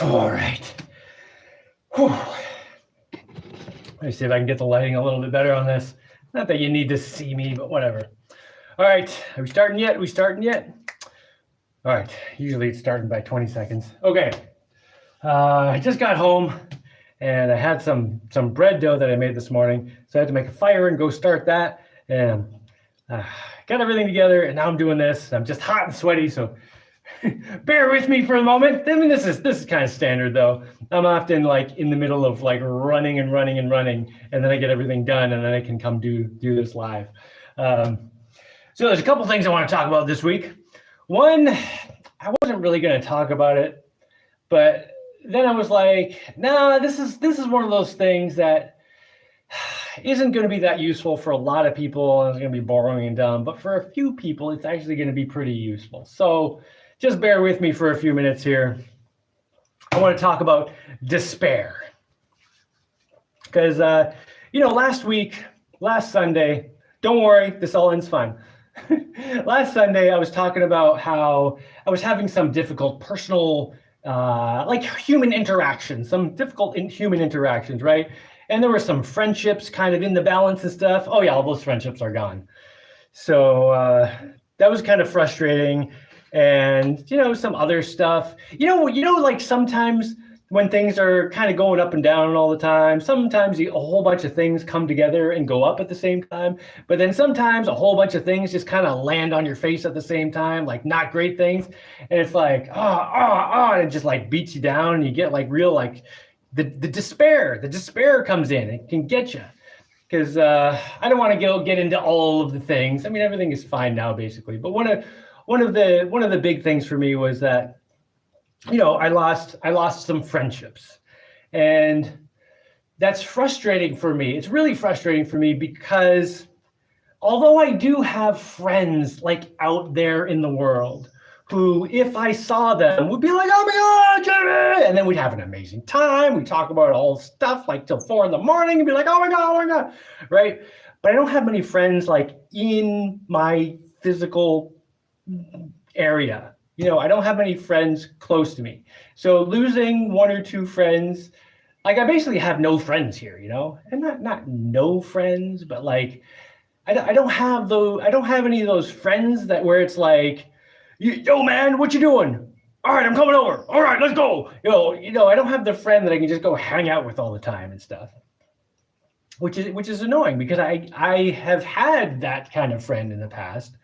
All right. Whew. Let me see if I can get the lighting a little bit better on this. Not that you need to see me, but whatever. All right. Are we starting yet? All right. Usually it's starting by 20 seconds. Okay. I just got home and I had some bread dough that I made this morning. So I had to make a fire and go start that. And got everything together, and now I'm doing this. I'm just hot and sweaty, so bear with me for a moment. I mean, this is kind of standard though. I'm often like in the middle of like running, and then I get everything done, and then I can come do this live. So there's a couple things I want to talk about this week. One, I wasn't really going to talk about it, but then I was like, nah, this is one of those things that isn't going to be that useful for a lot of people, and it's going to be boring and dumb, but for a few people, it's actually going to be pretty useful. So just bear with me for a few minutes here. I want to talk about despair. Because, last Sunday, don't worry, this all ends fine. Last Sunday, I was talking about how I was having some difficult personal, human interactions, right? And there were some friendships kind of in the balance and stuff. Oh yeah, all those friendships are gone. So that was kind of frustrating. And, some other stuff, like sometimes when things are kind of going up and down all the time, sometimes a whole bunch of things come together and go up at the same time. But then sometimes a whole bunch of things just kind of land on your face at the same time, like not great things. And it's like, and it just like beats you down, and you get like real, like the despair comes in. It can get you. Because I don't want to get into all of the things. I mean, everything is fine now, basically. But one of the big things for me was that, I lost some friendships, and that's frustrating for me. It's really frustrating for me because although I do have friends like out there in the world who, if I saw them, would be like, oh my God, Jaimie! And then we'd have an amazing time. We talk about all stuff like till 4 a.m. and be like, oh my God, right? But I don't have many friends like in my physical area. I don't have many friends close to me. So losing 1 or 2 friends, like I basically have no friends here, and not no friends, but like I don't have any of those friends that where it's like, yo man, what you doing? All right, I'm coming over. All right, let's go. I don't have the friend that I can just go hang out with all the time and stuff. Which is annoying because I have had that kind of friend in the past.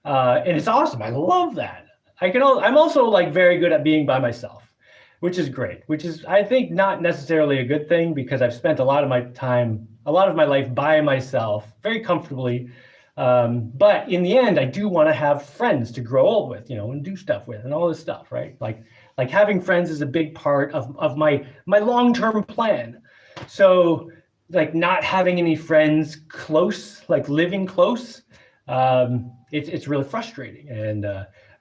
And it's awesome. I love that. I'm also like very good at being by myself, which is great, which is, I think, not necessarily a good thing because I've spent a lot of my life by myself very comfortably. But in the end, I do want to have friends to grow old with, and do stuff with and all this stuff, right? Like having friends is a big part of my long-term plan. So like not having any friends close, like living close, it's really frustrating. And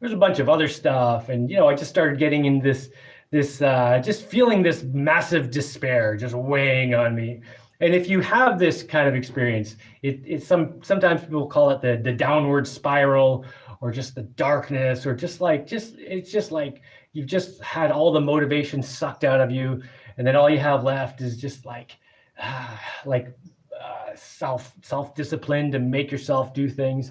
there's a bunch of other stuff, and I just started getting in this just feeling this massive despair just weighing on me. And if you have this kind of experience, it's sometimes people call it the downward spiral, or just the darkness, or it's just like you've just had all the motivation sucked out of you, and then all you have left is just self-discipline to make yourself do things.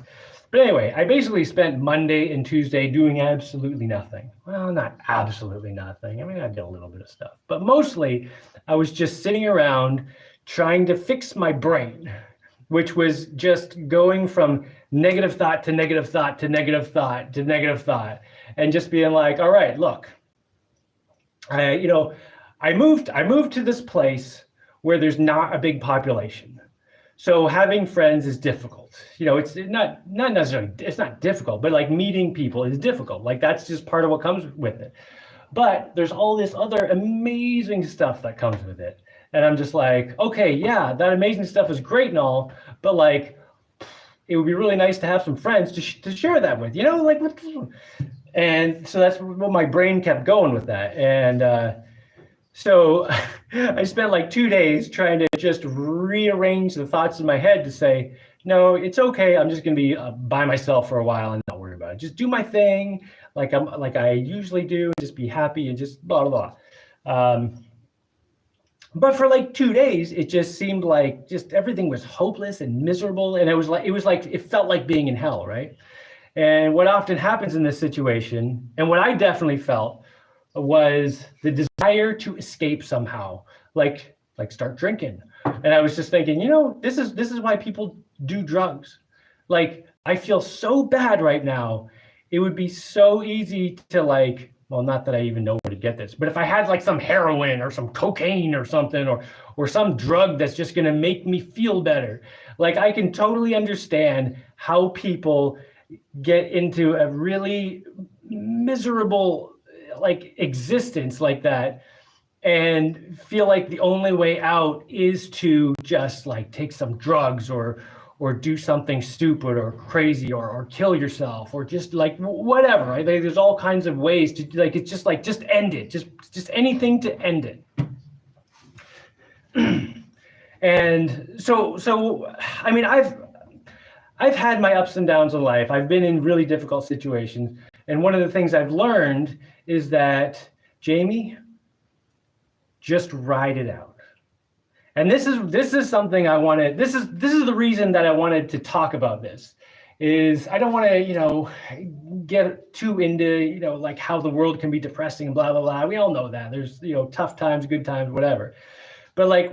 But anyway, I basically spent Monday and Tuesday doing absolutely nothing. Well, not absolutely nothing. I mean, I did a little bit of stuff, but mostly I was just sitting around trying to fix my brain, which was just going from negative thought to negative thought to negative thought to negative thought, and just being like, all right, look, I moved to this place where there's not a big population. So having friends is difficult. It's not necessarily, it's not difficult, but like meeting people is difficult. Like that's just part of what comes with it. But there's all this other amazing stuff that comes with it. And I'm just like, okay, yeah, that amazing stuff is great and all, but like, it would be really nice to have some friends to share that with, and so that's what my brain kept going with that. And so I spent like 2 days trying to just rearrange the thoughts in my head to say, no, it's okay. I'm just going to be by myself for a while and not worry about it. Just do my thing like I usually do, and just be happy and just blah, blah, blah. But for like 2 days, it just seemed like just everything was hopeless and miserable. And it felt like being in hell, right? And what often happens in this situation, and what I definitely felt, was the desire to escape somehow, like start drinking. And I was just thinking, this is why people do drugs. Like, I feel so bad right now. It would be so easy to like, well, not that I even know where to get this, but if I had like some heroin or some cocaine or something, or some drug that's just gonna make me feel better. Like, I can totally understand how people get into a really miserable like existence like that and feel like the only way out is to just like take some drugs or do something stupid or crazy or kill yourself or just like whatever, right? Like, there's all kinds of ways to like, it's just like, just end it, just anything to end it. And so I mean, I've had my ups and downs in life. I've been in really difficult situations. And one of the things I've learned is that, Jaimie, just ride it out. And this is something I wanted, this is the reason that I wanted to talk about this, is I don't want to, get too into, like how the world can be depressing and blah, blah, blah. We all know that. There's, tough times, good times, whatever. But like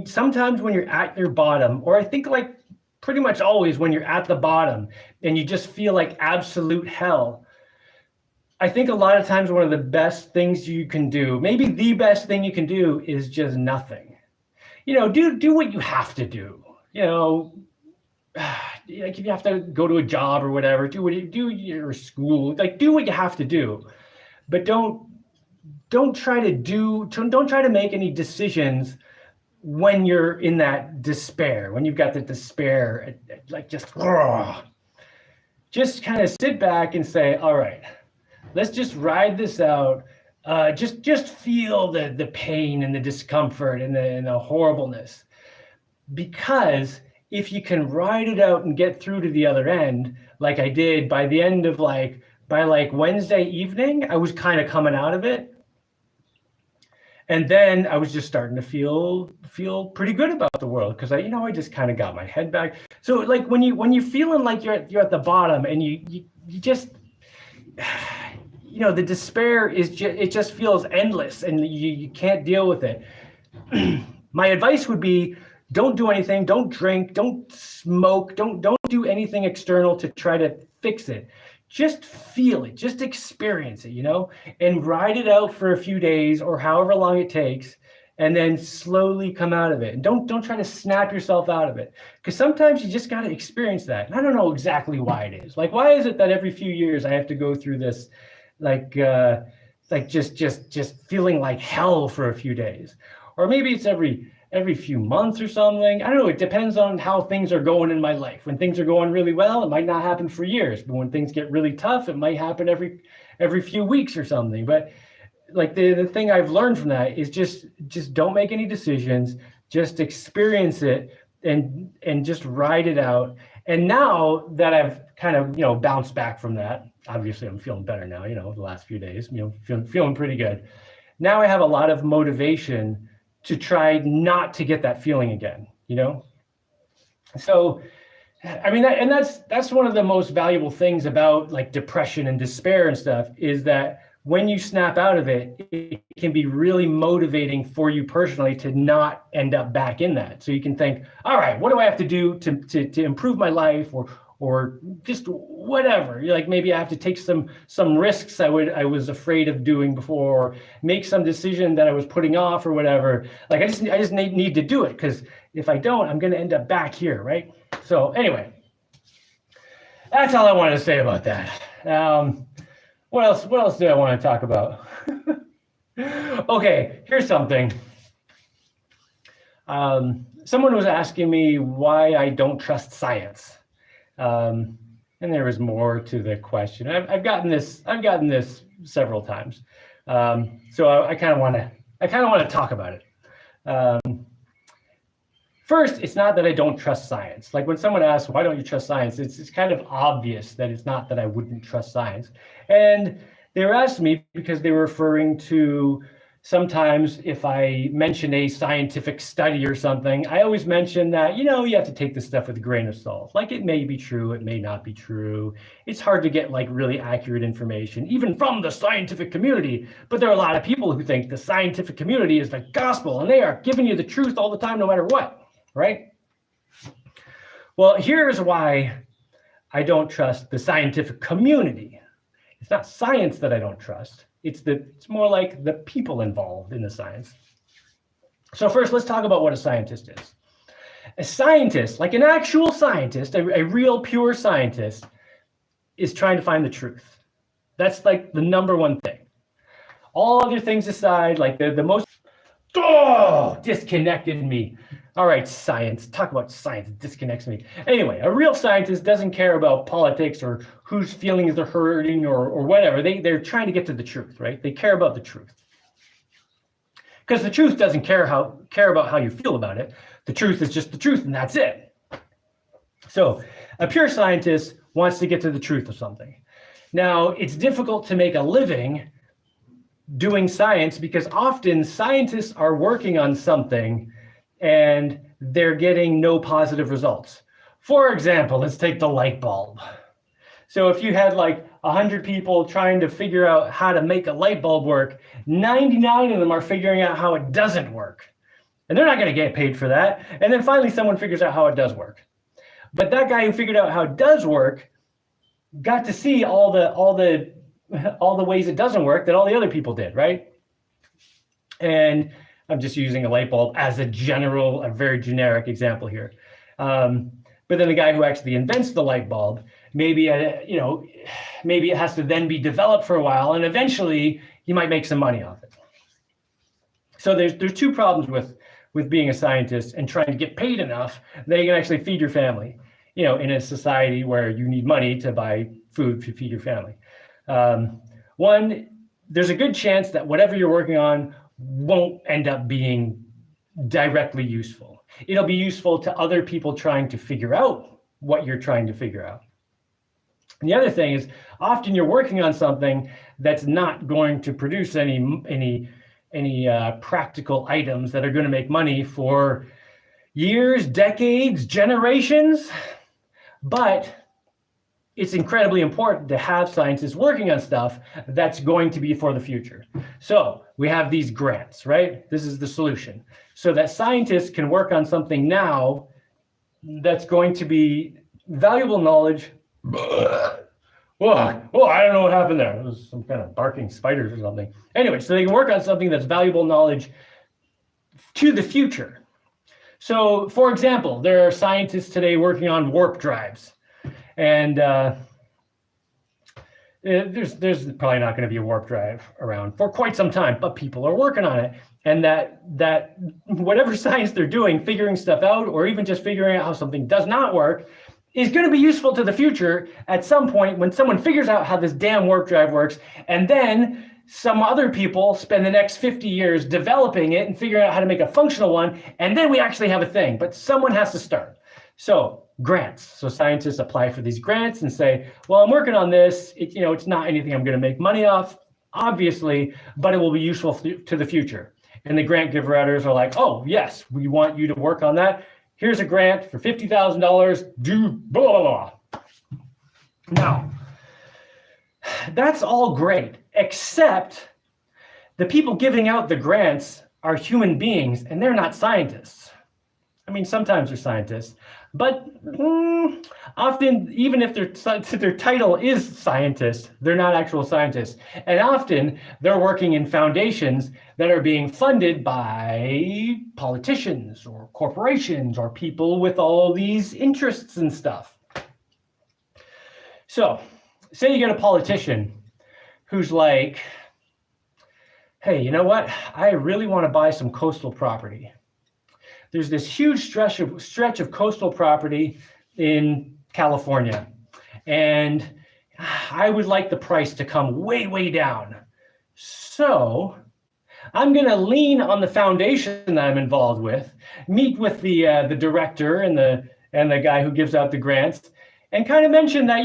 sometimes when you're at your bottom, or I think like pretty much always when you're at the bottom and you just feel like absolute hell, I think a lot of times one of the best things you can do, maybe the best thing you can do, is just nothing. Do what you have to do. Like if you have to go to a job or whatever, do your school, like do what you have to do. But don't try to make any decisions when you're in that despair, when you've got the despair, like just kind of sit back and say, all right, let's just ride this out. Just feel the pain and the discomfort and the horribleness. Because if you can ride it out and get through to the other end, like I did, by the end of by Wednesday evening, I was kind of coming out of it. And then I was just starting to feel pretty good about the world, because I just kind of got my head back. So like when you're feeling like you're at the bottom and you just, the despair it just feels endless and you can't deal with it. My advice would be, don't do anything, don't drink, don't smoke, don't do anything external to try to fix it. Just feel it, just experience it, and ride it out for a few days or however long it takes, and then slowly come out of it. And don't try to snap yourself out of it, because sometimes you just got to experience that. And I don't know exactly why it is. Like, why is it that every few years I have to go through this, just feeling like hell for a few days? Or maybe it's every few months or something. I don't know. It depends on how things are going in my life. When things are going really well, it might not happen for years. But when things get really tough, it might happen every few weeks or something. But like the thing I've learned from that is just don't make any decisions. Just experience it and just ride it out. And now that I've kind of bounced back from that, obviously I'm feeling better now. The last few days, feeling pretty good. Now I have a lot of motivation to try not to get that feeling again, So, I mean, that's one of the most valuable things about like depression and despair and stuff, is that when you snap out of it, it can be really motivating for you personally to not end up back in that. So you can think, all right, what do I have to do to improve my life, or just whatever. Like maybe I have to take some risks I was afraid of doing before, or make some decision that I was putting off or whatever. Like I just need to do it, because if I don't, I'm going to end up back here, right? So anyway, that's all I wanted to say about that. What else do I want to talk about? Okay, here's something. Someone was asking me why I don't trust science. And there was more to the question. I've gotten this several times. So I kind of want to talk about it. First, it's not that I don't trust science. Like when someone asks, why don't you trust science? It's kind of obvious that it's not that I wouldn't trust science. And they were asking me because they were referring to sometimes if I mention a scientific study or something, I always mention that, you have to take this stuff with a grain of salt. Like, it may be true, it may not be true. It's hard to get like really accurate information, even from the scientific community. But there are a lot of people who think the scientific community is the gospel and they are giving you the truth all the time, no matter what, right? Well, here's why I don't trust the scientific community. It's not science that I don't trust. It's more like the people involved in the science. So first, let's talk about what a scientist is. A scientist, like an actual scientist, a real pure scientist, is trying to find the truth. That's like the number one thing. All other things aside, like the most disconnected me. All right, science. Talk about science. It disconnects me. Anyway, a real scientist doesn't care about politics or whose feelings they're hurting or whatever. They're trying to get to the truth, right? They care about the truth. Because the truth doesn't care about how you feel about it. The truth is just the truth, and that's it. So a pure scientist wants to get to the truth of something. Now, it's difficult to make a living doing science because often scientists are working on something and they're getting no positive results. For example, let's take the light bulb. So if you had like 100 people trying to figure out how to make a light bulb work, 99 of them are figuring out how it doesn't work. And they're not going to get paid for that. And then finally someone figures out how it does work. But that guy who figured out how it does work got to see all the ways it doesn't work that all the other people did, right? And I'm just using a light bulb as a very generic example here. But then the guy who actually invents the light bulb, maybe it has to then be developed for a while, and eventually you might make some money off it. So there's two problems with being a scientist and trying to get paid enough that you can actually feed your family, in a society where you need money to buy food to feed your family. One, there's a good chance that whatever you're working on won't end up being directly useful. It'll be useful to other people trying to figure out what you're trying to figure out. And the other thing is, often you're working on something that's not going to produce any practical items that are going to make money for years, decades, generations. But it's incredibly important to have scientists working on stuff that's going to be for the future. So we have these grants, right? This is the solution. So that scientists can work on something now that's going to be valuable knowledge. Whoa, I don't know what happened there. It was some kind of barking spiders or something. Anyway, so they can work on something that's valuable knowledge to the future. So, for example, there are scientists today working on warp drives. And there's probably not going to be a warp drive around for quite some time, but people are working on it. And that whatever science they're doing, figuring stuff out, or even just figuring out how something does not work, is going to be useful to the future at some point when someone figures out how this damn warp drive works, and then some other people spend the next 50 years developing it and figuring out how to make a functional one, and then we actually have a thing. But someone has to start. So grants. So scientists apply for these grants and say, well, I'm working on this. It's not anything I'm going to make money off, obviously, but it will be useful to the future. And the grant giver writers are like, oh, yes, we want you to work on that. Here's a grant for $50,000. Do blah, blah, blah. Now, that's all great, except the people giving out the grants are human beings, and they're not scientists. I mean, sometimes they're scientists, but often, even if their title is scientist, they're not actual scientists. And often, they're working in foundations that are being funded by politicians or corporations or people with all these interests and stuff. So, say you get a politician who's like, hey, you know what? I really want to buy some coastal property. There's this huge stretch of coastal property in California, and I would like the price to come way, way down. So I'm going to lean on the foundation that I'm involved with, meet with the director and the guy who gives out the grants, and kind of mention that,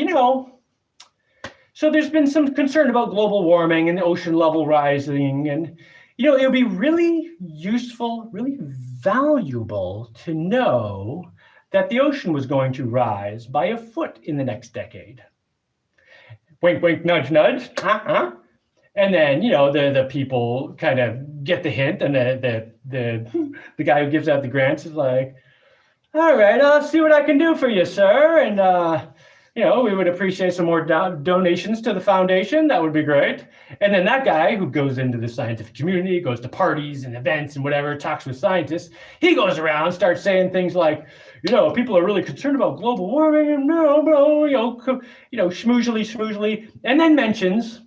so there's been some concern about global warming and the ocean level rising, and It would be really useful, really valuable to know that the ocean was going to rise by a foot in the next decade. Wink, wink, nudge, nudge. And then, the people kind of get the hint, and the guy who gives out the grants is like, all right, I'll see what I can do for you, sir. And, we would appreciate some more donations to the foundation. That would be great. And then that guy who goes into the scientific community, goes to parties and events and whatever, talks with scientists, he goes around, starts saying things like, people are really concerned about global warming and schmoozily, and then mentions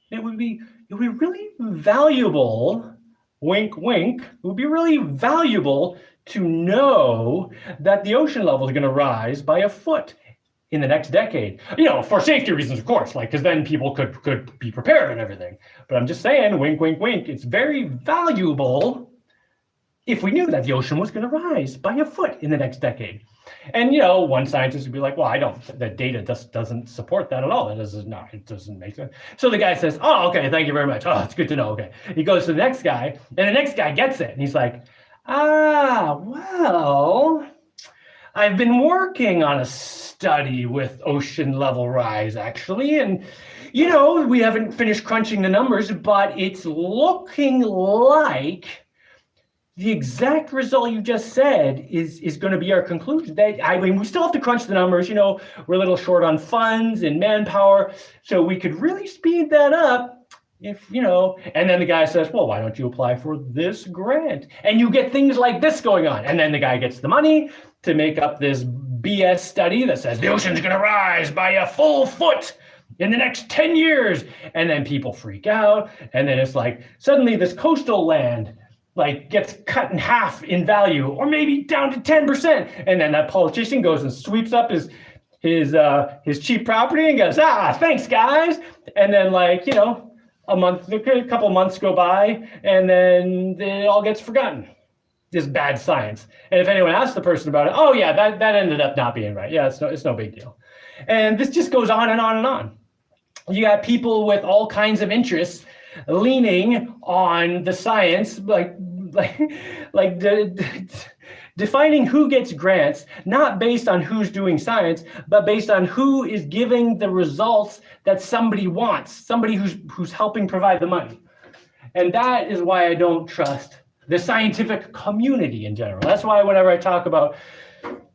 it would be really valuable, wink, wink, it would be really valuable to know that the ocean level is going to rise by a foot in the next decade, for safety reasons, of course, because then people could be prepared and everything. But I'm just saying, wink, wink, wink, it's very valuable if we knew that the ocean was going to rise by a foot in the next decade. And, one scientist would be like, well, the data just doesn't support that at all. It doesn't make sense. So the guy says, oh, okay, thank you very much. Oh, it's good to know. Okay. He goes to the next guy, and the next guy gets it. And he's like, well, I've been working on a study with ocean level rise, actually. And, we haven't finished crunching the numbers, but it's looking like the exact result you just said is going to be our conclusion. We still have to crunch the numbers. We're a little short on funds and manpower, so we could really speed that up if, and then the guy says, well, why don't you apply for this grant? And you get things like this going on. And then the guy gets the money to make up this BS study that says the ocean's going to rise by a full foot in the next 10 years. And then people freak out. And then it's like, suddenly this coastal land gets cut in half in value, or maybe down to 10%. And then that politician goes and sweeps up his cheap property and goes, thanks guys. And then a couple months go by, and then it all gets forgotten. Just bad science. And if anyone asks the person about it, oh yeah, that ended up not being right. Yeah, it's no big deal. And this just goes on and on and on. You got people with all kinds of interests leaning on the science, defining who gets grants, not based on who's doing science, but based on who is giving the results that somebody wants, somebody who's helping provide the money. And that is why I don't trust the scientific community in general. That's why whenever I talk about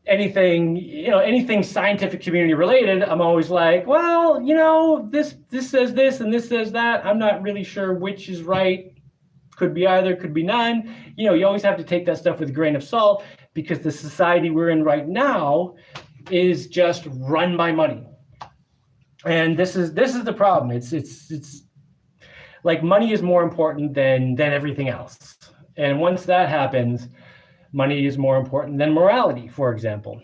anything scientific community related, I'm always like, well, this says this and this says that. I'm not really sure which is right. Could be either, could be none. You always have to take that stuff with a grain of salt, because the society we're in right now is just run by money. And this is the problem. It's like money is more important than everything else. And once that happens, money is more important than morality, for example.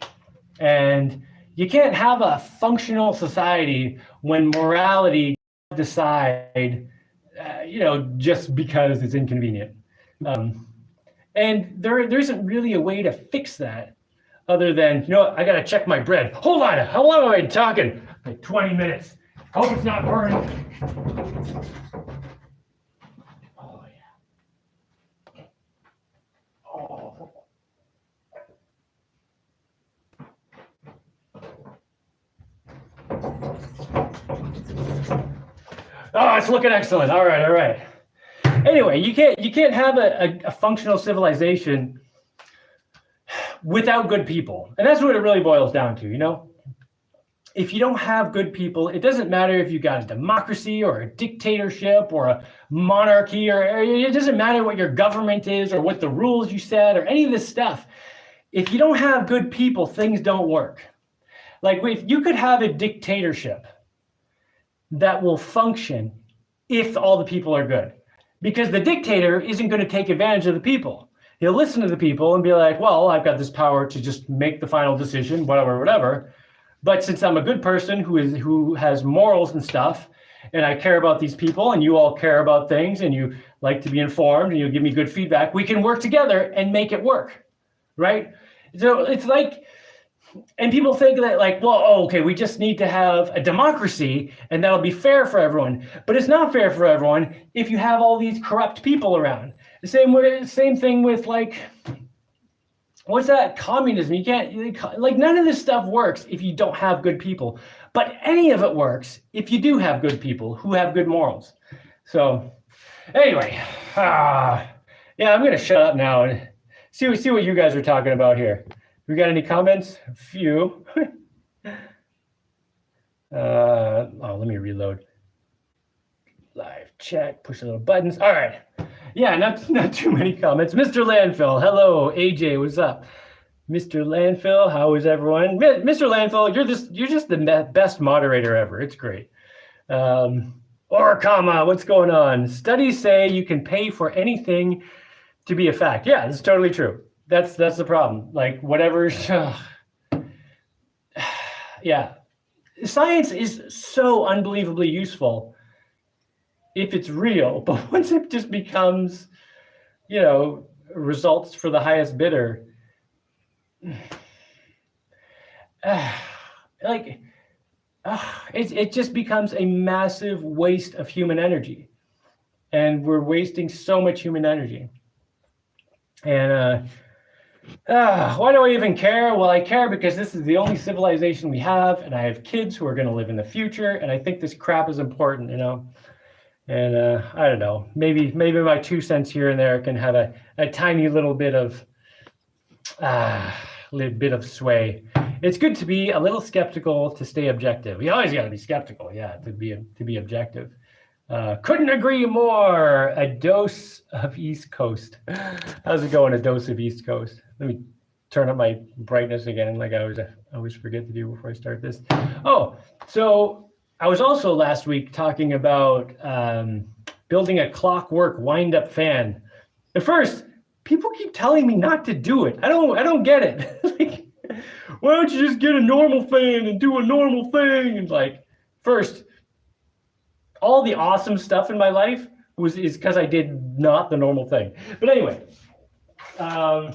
And you can't have a functional society when morality decide, just because it's inconvenient. And there isn't really a way to fix that other than, I got to check my bread. Hold on, how long have I been talking? Like 20 minutes. Hope it's not burning. Oh, yeah. Oh. Oh, it's looking excellent. All right. Anyway, you can't have a functional civilization without good people. And that's what it really boils down to, If you don't have good people, it doesn't matter if you got a democracy or a dictatorship or a monarchy, or it doesn't matter what your government is or what the rules you set or any of this stuff. If you don't have good people, things don't work. Like if you could have a dictatorship that will function if all the people are good, because the dictator isn't going to take advantage of the people. He'll listen to the people and be like, well, I've got this power to just make the final decision, whatever. But since I'm a good person who has morals and stuff, and I care about these people, and you all care about things, and you like to be informed, and you give me good feedback, we can work together and make it work, right? So it's like And people think that like, well, oh, okay, we just need to have a democracy and that'll be fair for everyone. But it's not fair for everyone if you have all these corrupt people around. The same thing with like, what's that? Communism. You can't, like, none of this stuff works if you don't have good people. But any of it works if you do have good people who have good morals. So anyway, yeah, I'm going to shut up now and see what you guys are talking about here. We got any comments? A few. Let me reload. Live chat, push the little buttons. All right. Yeah, not too many comments. Mr. Landfill, hello. AJ, what's up? Mr. Landfill, how is everyone? Mr. Landfill, you're just the best moderator ever. It's great. Orkama, what's going on? Studies say you can pay for anything to be a fact. Yeah, that's totally true. That's the problem. Like whatever. Yeah, science is so unbelievably useful if it's real, but once it just becomes, results for the highest bidder, it just becomes a massive waste of human energy, and we're wasting so much human energy. And why do I even care? Well, I care because this is the only civilization we have, and I have kids who are going to live in the future, and I think this crap is important, And I don't know, maybe my 2 cents here and there can have a tiny little bit of sway. It's good to be a little skeptical to stay objective. You always got to be skeptical, yeah, to be objective. Couldn't agree more. A dose of East Coast. How's it going? A dose of East Coast. Let me turn up my brightness again, like I always forget to do before I start this. Oh, so I was also last week talking about building a clockwork wind-up fan. At first, people keep telling me not to do it. I don't get it. Like, why don't you just get a normal fan and do a normal thing? And like, first, all the awesome stuff in my life is because I did not the normal thing. But anyway, I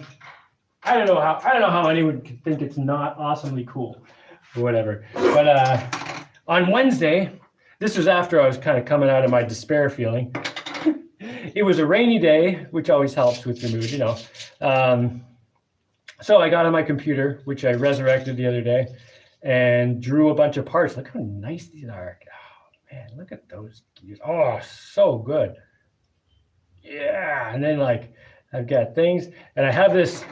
don't know how anyone could think it's not awesomely cool or whatever. But on Wednesday, this was after I was kind of coming out of my despair feeling. It was a rainy day, which always helps with your mood, So I got on my computer, which I resurrected the other day, and drew a bunch of parts. Look how nice these are. Oh man, look at those gears. Oh, so good. Yeah, and then like I've got things, and I have this.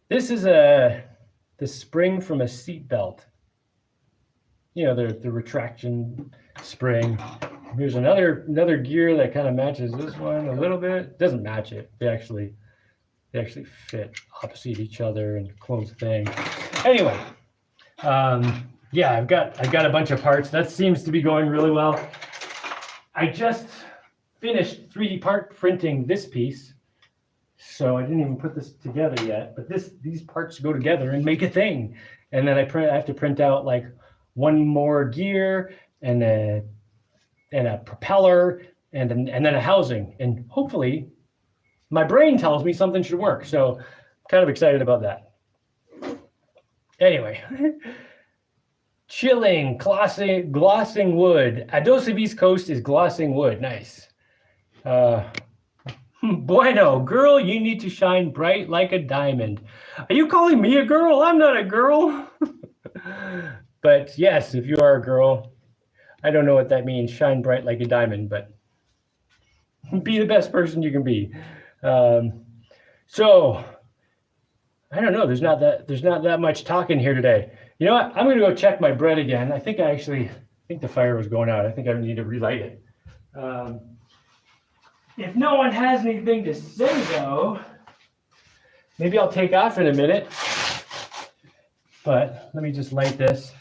This is the spring from a seat belt. The retraction spring. Here's another gear that kind of matches this one a little bit. Doesn't match it. They actually fit opposite each other and close thing. Anyway, yeah, I've got a bunch of parts. That seems to be going really well. I just finished 3D part printing this piece, so I didn't even put this together yet. But these parts go together and make a thing. And then I have to print out like one more gear and a propeller and then a housing, and hopefully my brain tells me something should work. So kind of excited about that. Anyway, chilling, glossing wood. A dose of East Coast is glossing wood. Nice. Bueno, girl, you need to shine bright like a diamond. Are you calling me a girl? I'm not a girl. But yes, if you are a girl, I don't know what that means, shine bright like a diamond, but be the best person you can be. So I don't know, there's not that much talking here today. You know what? I'm going to go check my bread again. I think the fire was going out. I think I need to relight it. If no one has anything to say though, maybe I'll take off in a minute. But let me just light this.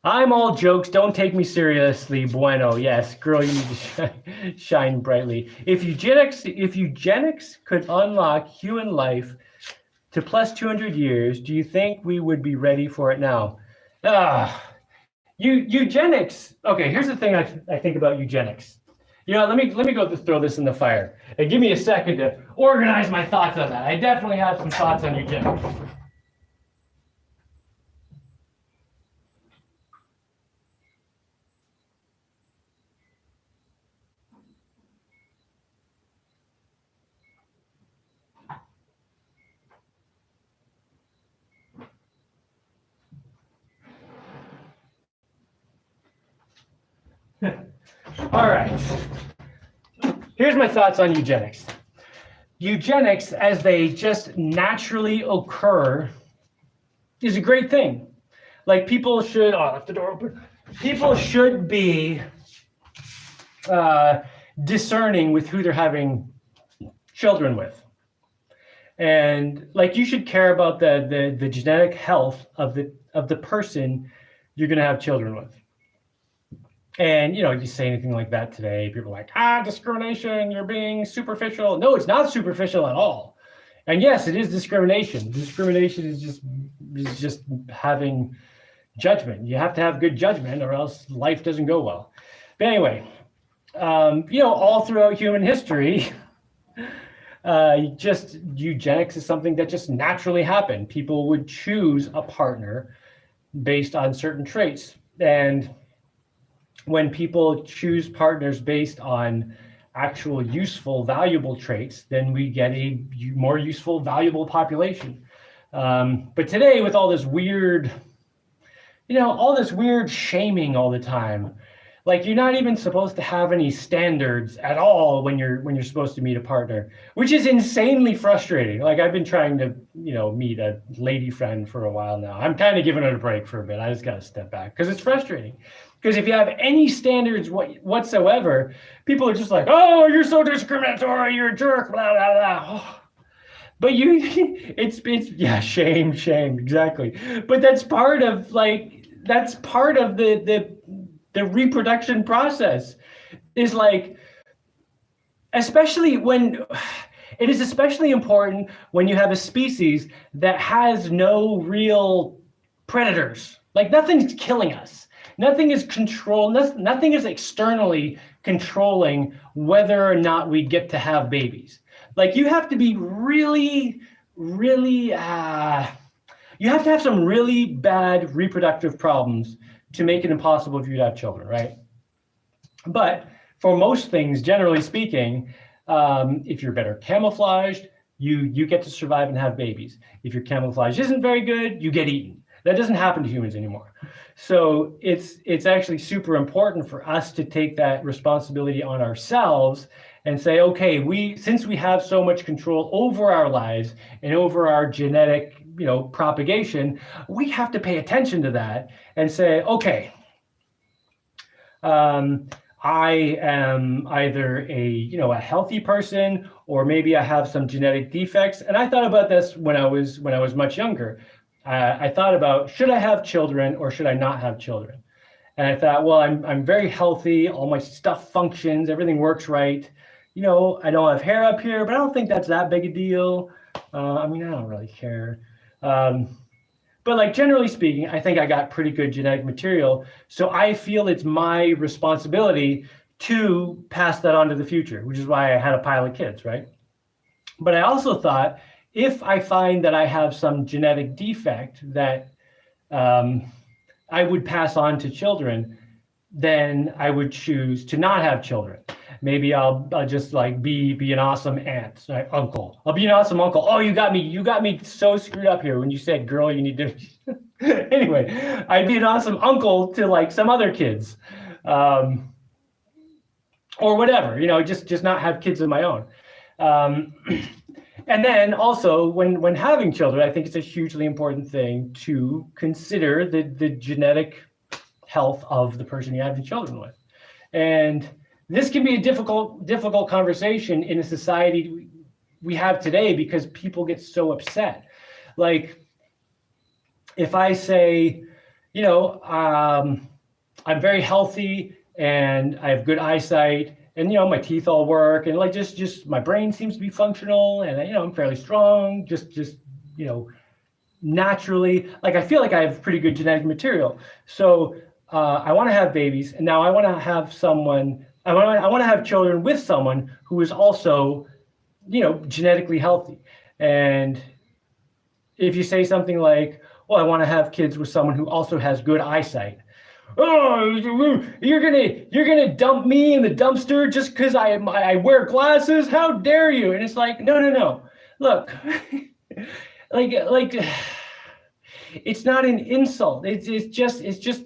I'm all jokes. Don't take me seriously. Bueno. Yes, girl, you need to shine brightly. If eugenics could unlock human life to plus 200 years, do you think we would be ready for it now? Eugenics. Okay, here's the thing I think about eugenics. Let me go throw this in the fire. And give me a second to organize my thoughts on that. I definitely have some thoughts on eugenics. All right. Here's my thoughts on eugenics. Eugenics, as they just naturally occur, is a great thing. Like people should, I left the door open. People should be discerning with who they're having children with. And like you should care about the genetic health of the person you're going to have children with. And you say anything like that today, people are like, discrimination, you're being superficial. No, it's not superficial at all. And yes, it is discrimination. Discrimination is just having judgment. You have to have good judgment or else life doesn't go well. But anyway, all throughout human history, just eugenics is something that just naturally happened. People would choose a partner based on certain traits. And when people choose partners based on actual useful, valuable traits, then we get a more useful, valuable population. But today, with all this weird, shaming all the time, like you're not even supposed to have any standards at all when you're supposed to meet a partner, which is insanely frustrating. Like I've been trying to, meet a lady friend for a while now. I'm kind of giving it a break for a bit. I just got to step back because it's frustrating. Because if you have any standards whatsoever, people are just like, oh, you're so discriminatory, you're a jerk, blah, blah, blah. Oh. But yeah, shame, exactly. But that's part of the reproduction process is like, especially when, it is especially important when you have a species that has no real predators. Like nothing's killing us. Nothing is nothing is externally controlling whether or not we get to have babies. Like you have to be really, really, you have to have some really bad reproductive problems to make it impossible for you to have children, right? But for most things, generally speaking, if you're better camouflaged, you get to survive and have babies. If your camouflage isn't very good, you get eaten. That doesn't happen to humans anymore. So it's actually super important for us to take that responsibility on ourselves and say, okay, since we have so much control over our lives and over our genetic, propagation, we have to pay attention to that and say, okay, I am either a healthy person or maybe I have some genetic defects. And I thought about this when I was much younger. I thought about, should I have children or should I not have children? And I thought, well, I'm very healthy. All my stuff functions. Everything works right. I don't have hair up here, but I don't think that's that big a deal. I don't really care. But like generally speaking, I think I got pretty good genetic material. So I feel it's my responsibility to pass that on to the future, which is why I had a pile of kids, right? But I also thought, if I find that I have some genetic defect that I would pass on to children, then I would choose to not have children. Maybe I'll just like be an awesome aunt, right? Uncle. I'll be an awesome uncle. Oh, you got me so screwed up here when you said, girl, you need to. Anyway, I'd be an awesome uncle to like some other kids, or whatever. Just not have kids of my own. And then also when having children, I think it's a hugely important thing to consider the genetic health of the person you're having children with. And this can be a difficult conversation in a society we have today because people get so upset. Like if I say, I'm very healthy and I have good eyesight, and my teeth all work, and like just my brain seems to be functional, and I'm fairly strong, just naturally, like I feel like I have pretty good genetic material. So I want to have babies, and now I want to have someone. I want to have children with someone who is also, genetically healthy. And if you say something like, "Well, I want to have kids with someone who also has good eyesight," oh, you're gonna dump me in the dumpster just because I wear glasses? How dare you? And it's like, no. Look, like it's not an insult. It's just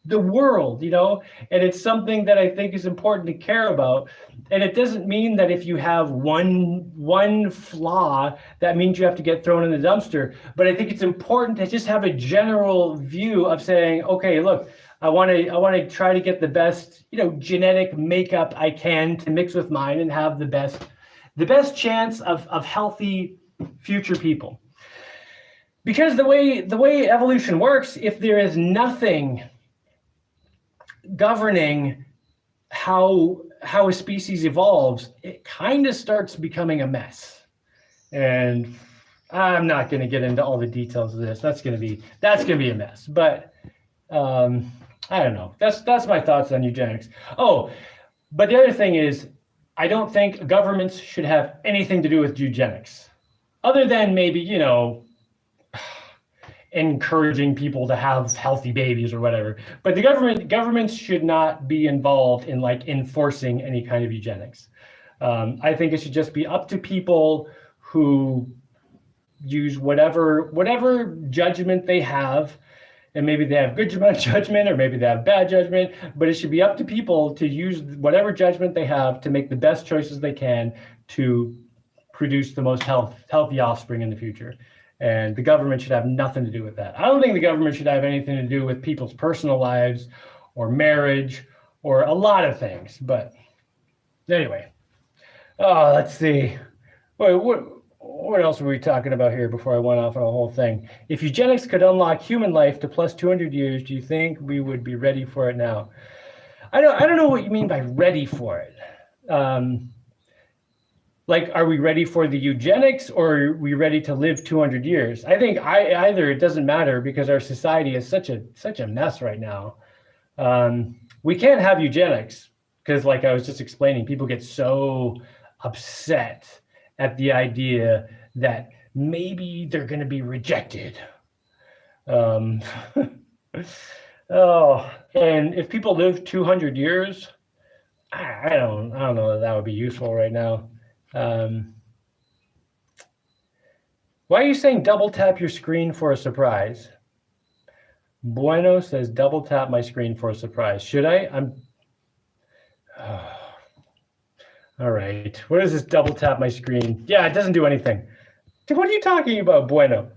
the world, and it's something that I think is important to care about. And it doesn't mean that if you have one flaw, that means you have to get thrown in the dumpster. But I think it's important to just have a general view of saying, okay, look, I want to try to get the best, genetic makeup I can to mix with mine and have the best chance of healthy future people. Because the way evolution works, if there is nothing governing how a species evolves, it kind of starts becoming a mess. And I'm not going to get into all the details of this. That's going to be a mess. But I don't know. That's my thoughts on eugenics. Oh, but the other thing is, I don't think governments should have anything to do with eugenics, other than maybe, encouraging people to have healthy babies or whatever. But the governments should not be involved in enforcing any kind of eugenics. I think it should just be up to people who use whatever judgment they have, and maybe they have good judgment or maybe they have bad judgment, but it should be up to people to use whatever judgment they have to make the best choices they can to produce the most healthy offspring in the future. And the government should have nothing to do with that. I don't think the government should have anything to do with people's personal lives or marriage or a lot of things. But anyway, let's see. Wait, what else were we talking about here before I went off on a whole thing? If eugenics could unlock human life to plus 200 years, do you think we would be ready for it now? I don't know what you mean by ready for it. Are we ready for the eugenics, or are we ready to live 200 years? I think either it doesn't matter, because our society is such a mess right now. We can't have eugenics because, like I was just explaining, people get so upset at the idea that maybe they're going to be rejected. And if people live 200 years, I don't know that would be useful right now. Why are you saying double tap your screen for a surprise? Bueno says double tap my screen for a surprise. Should I? All right. What is this double tap my screen? Yeah, it doesn't do anything. What are you talking about, Bueno?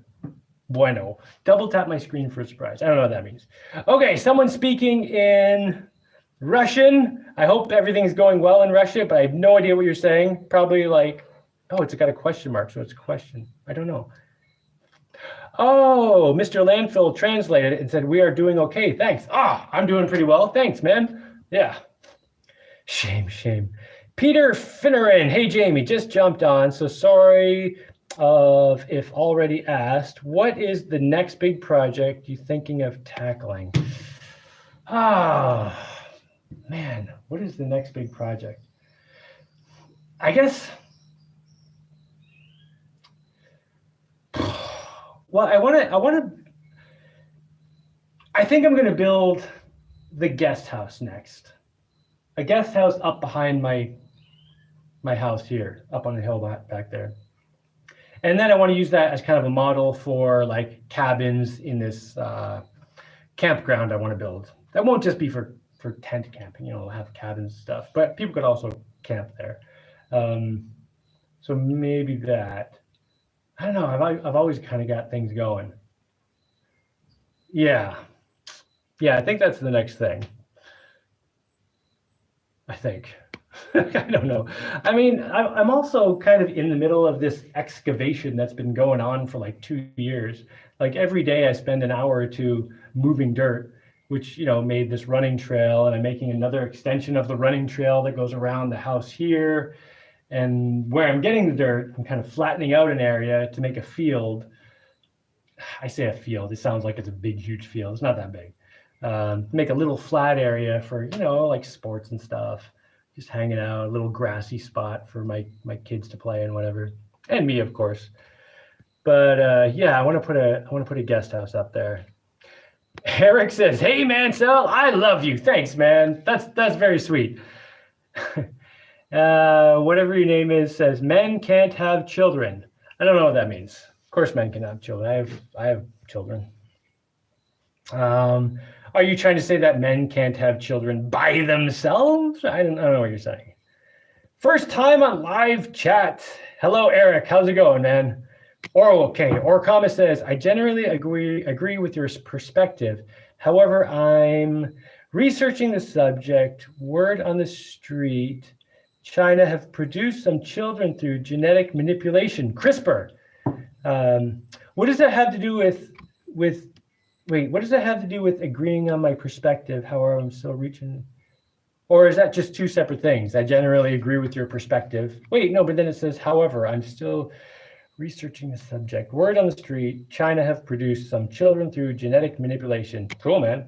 Bueno. Double tap my screen for a surprise. I don't know what that means. Okay, someone speaking in Russian. I hope everything's going well in Russia, but I have no idea what you're saying. Probably it's got a question mark, so it's a question. I don't know. Oh, Mr. Landfill translated it and said, we are doing okay. Thanks. I'm doing pretty well. Thanks, man. Yeah. Shame. Peter Finneran. Hey, Jaimie, just jumped on. So sorry if already asked. What is the next big project you thinking of tackling? Man, what is the next big project? I guess, well, I think I'm going to build the guest house next. A guest house up behind my house here, up on the hill back there. And then I want to use that as kind of a model for cabins in this campground I want to build. That won't just be for tent camping, have cabins and stuff, but people could also camp there. So maybe that. I don't know. I've always kind of got things going. Yeah, I think that's the next thing. I think. I don't know. I mean, I'm also kind of in the middle of this excavation that's been going on for 2 years. Every day I spend an hour or two moving dirt, which made this running trail, and I'm making another extension of the running trail that goes around the house here. And where I'm getting the dirt, I'm kind of flattening out an area to make a field. I say a field, it sounds like it's a big, huge field. It's not that big. Make a little flat area for, sports and stuff, just hanging out, a little grassy spot for my kids to play and whatever, and me, of course. But I want to put a guest house up there. Eric says, "Hey, Mansell, I love you. Thanks, man. That's very sweet." Whatever your name is says, "Men can't have children." I don't know what that means. Of course, men can have children. I have children. Are you trying to say that men can't have children by themselves? I don't know what you're saying. First time on live chat. Hello, Eric. How's it going, man? Okay. Orkama says, I generally agree with your perspective. However, I'm researching the subject. Word on the street, China have produced some children through genetic manipulation, CRISPR. What does that have to do with what does that have to do with agreeing on my perspective? However, I'm still reaching, or is that just two separate things? I generally agree with your perspective. Wait, no, but then it says, however, I'm still researching the subject. Word on the street, China have produced some children through genetic manipulation. Cool, man.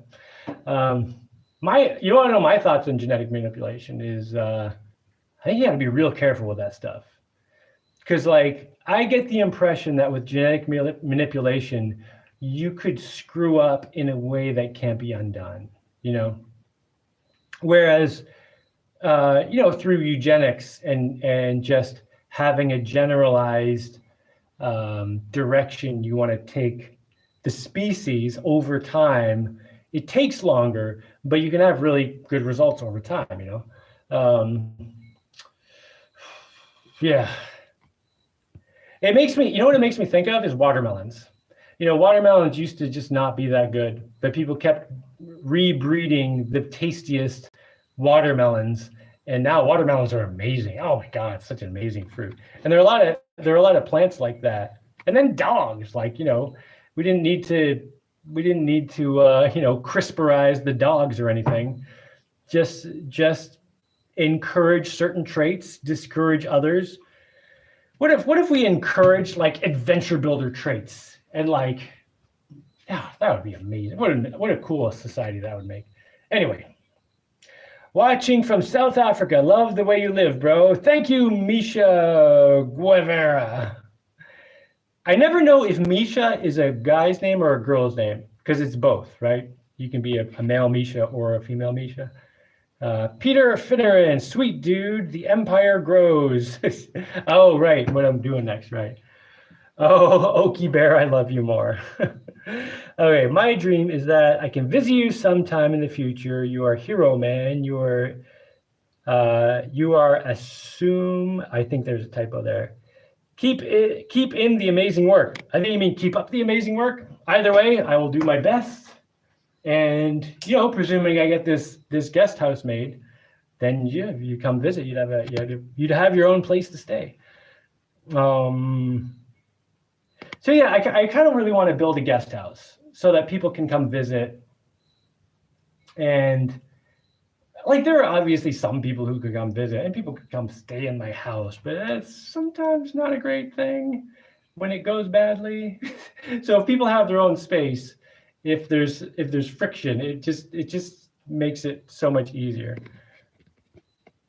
You want to know my thoughts on genetic manipulation is, I think you got to be real careful with that stuff. Because like, I get the impression that with genetic manipulation, you could screw up in a way that can't be undone, you know? Whereas, through eugenics and just having a generalized direction you want to take the species over time, it takes longer, but you can have really good results over time, you know? Yeah. It makes me, what it makes me think of is watermelons. Watermelons used to just not be that good, but people kept rebreeding the tastiest watermelons, and now watermelons are amazing. Oh my God, it's such an amazing fruit. And there are a lot of plants like that. And then dogs, like, we didn't need to CRISPRize the dogs or anything. Just encourage certain traits, discourage others. What if we encourage like adventure builder traits and like, yeah, that would be amazing. What a cool society that would make. Anyway, watching from South Africa. Love the way you live, bro. Thank you, Misha Guevara. I never know if Misha is a guy's name or a girl's name because it's both, right? You can be a male Misha or a female Misha. Peter Finneran, sweet dude, the empire grows. Oh, right, what I'm doing next, right? Oh, Okie Bear, I love you more. Okay, my dream is that I can visit you sometime in the future. You are a hero, man. You are assume. I think there's a typo there. Keep in the amazing work. I think you mean keep up the amazing work. Either way, I will do my best. And presuming I get this guest house made, then yeah, you come visit. You'd have your own place to stay. So yeah, I kind of really want to build a guest house so that people can come visit. And like, there are obviously some people who could come visit, and people could come stay in my house, but that's sometimes not a great thing when it goes badly. So if people have their own space, if there's friction, it just makes it so much easier.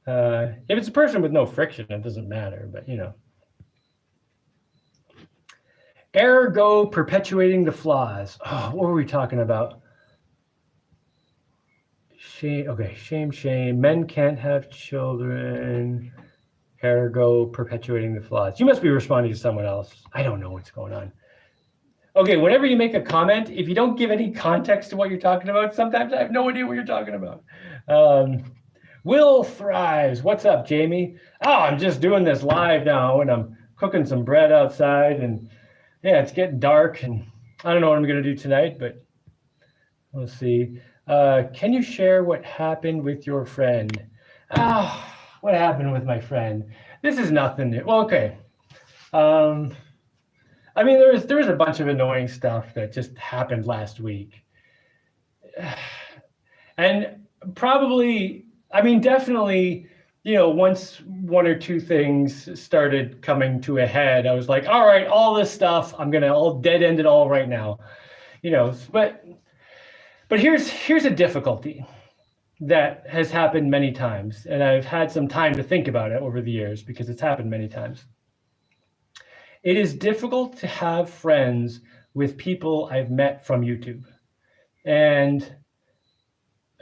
If it's a person with no friction, it doesn't matter, but Ergo perpetuating the flaws. Oh, what were we talking about? Shame. Okay, shame. Men can't have children. Ergo perpetuating the flaws. You must be responding to someone else. I don't know what's going on. Okay, whenever you make a comment, if you don't give any context to what you're talking about, sometimes I have no idea what you're talking about. Will Thrives. What's up, Jaimie? Oh, I'm just doing this live now, and I'm cooking some bread outside, and yeah, it's getting dark, and I don't know what I'm going to do tonight, but we'll see. Can you share what happened with your friend? What happened with my friend? This is nothing new. Well, okay. I mean, there was a bunch of annoying stuff that just happened last week. And probably, I mean, definitely, once one or two things started coming to a head, I was like, all right, all this stuff, I'll dead end it all right now. But here's a difficulty that has happened many times, and I've had some time to think about it over the years because it's happened many times. It is difficult to have friends with people I've met from YouTube. And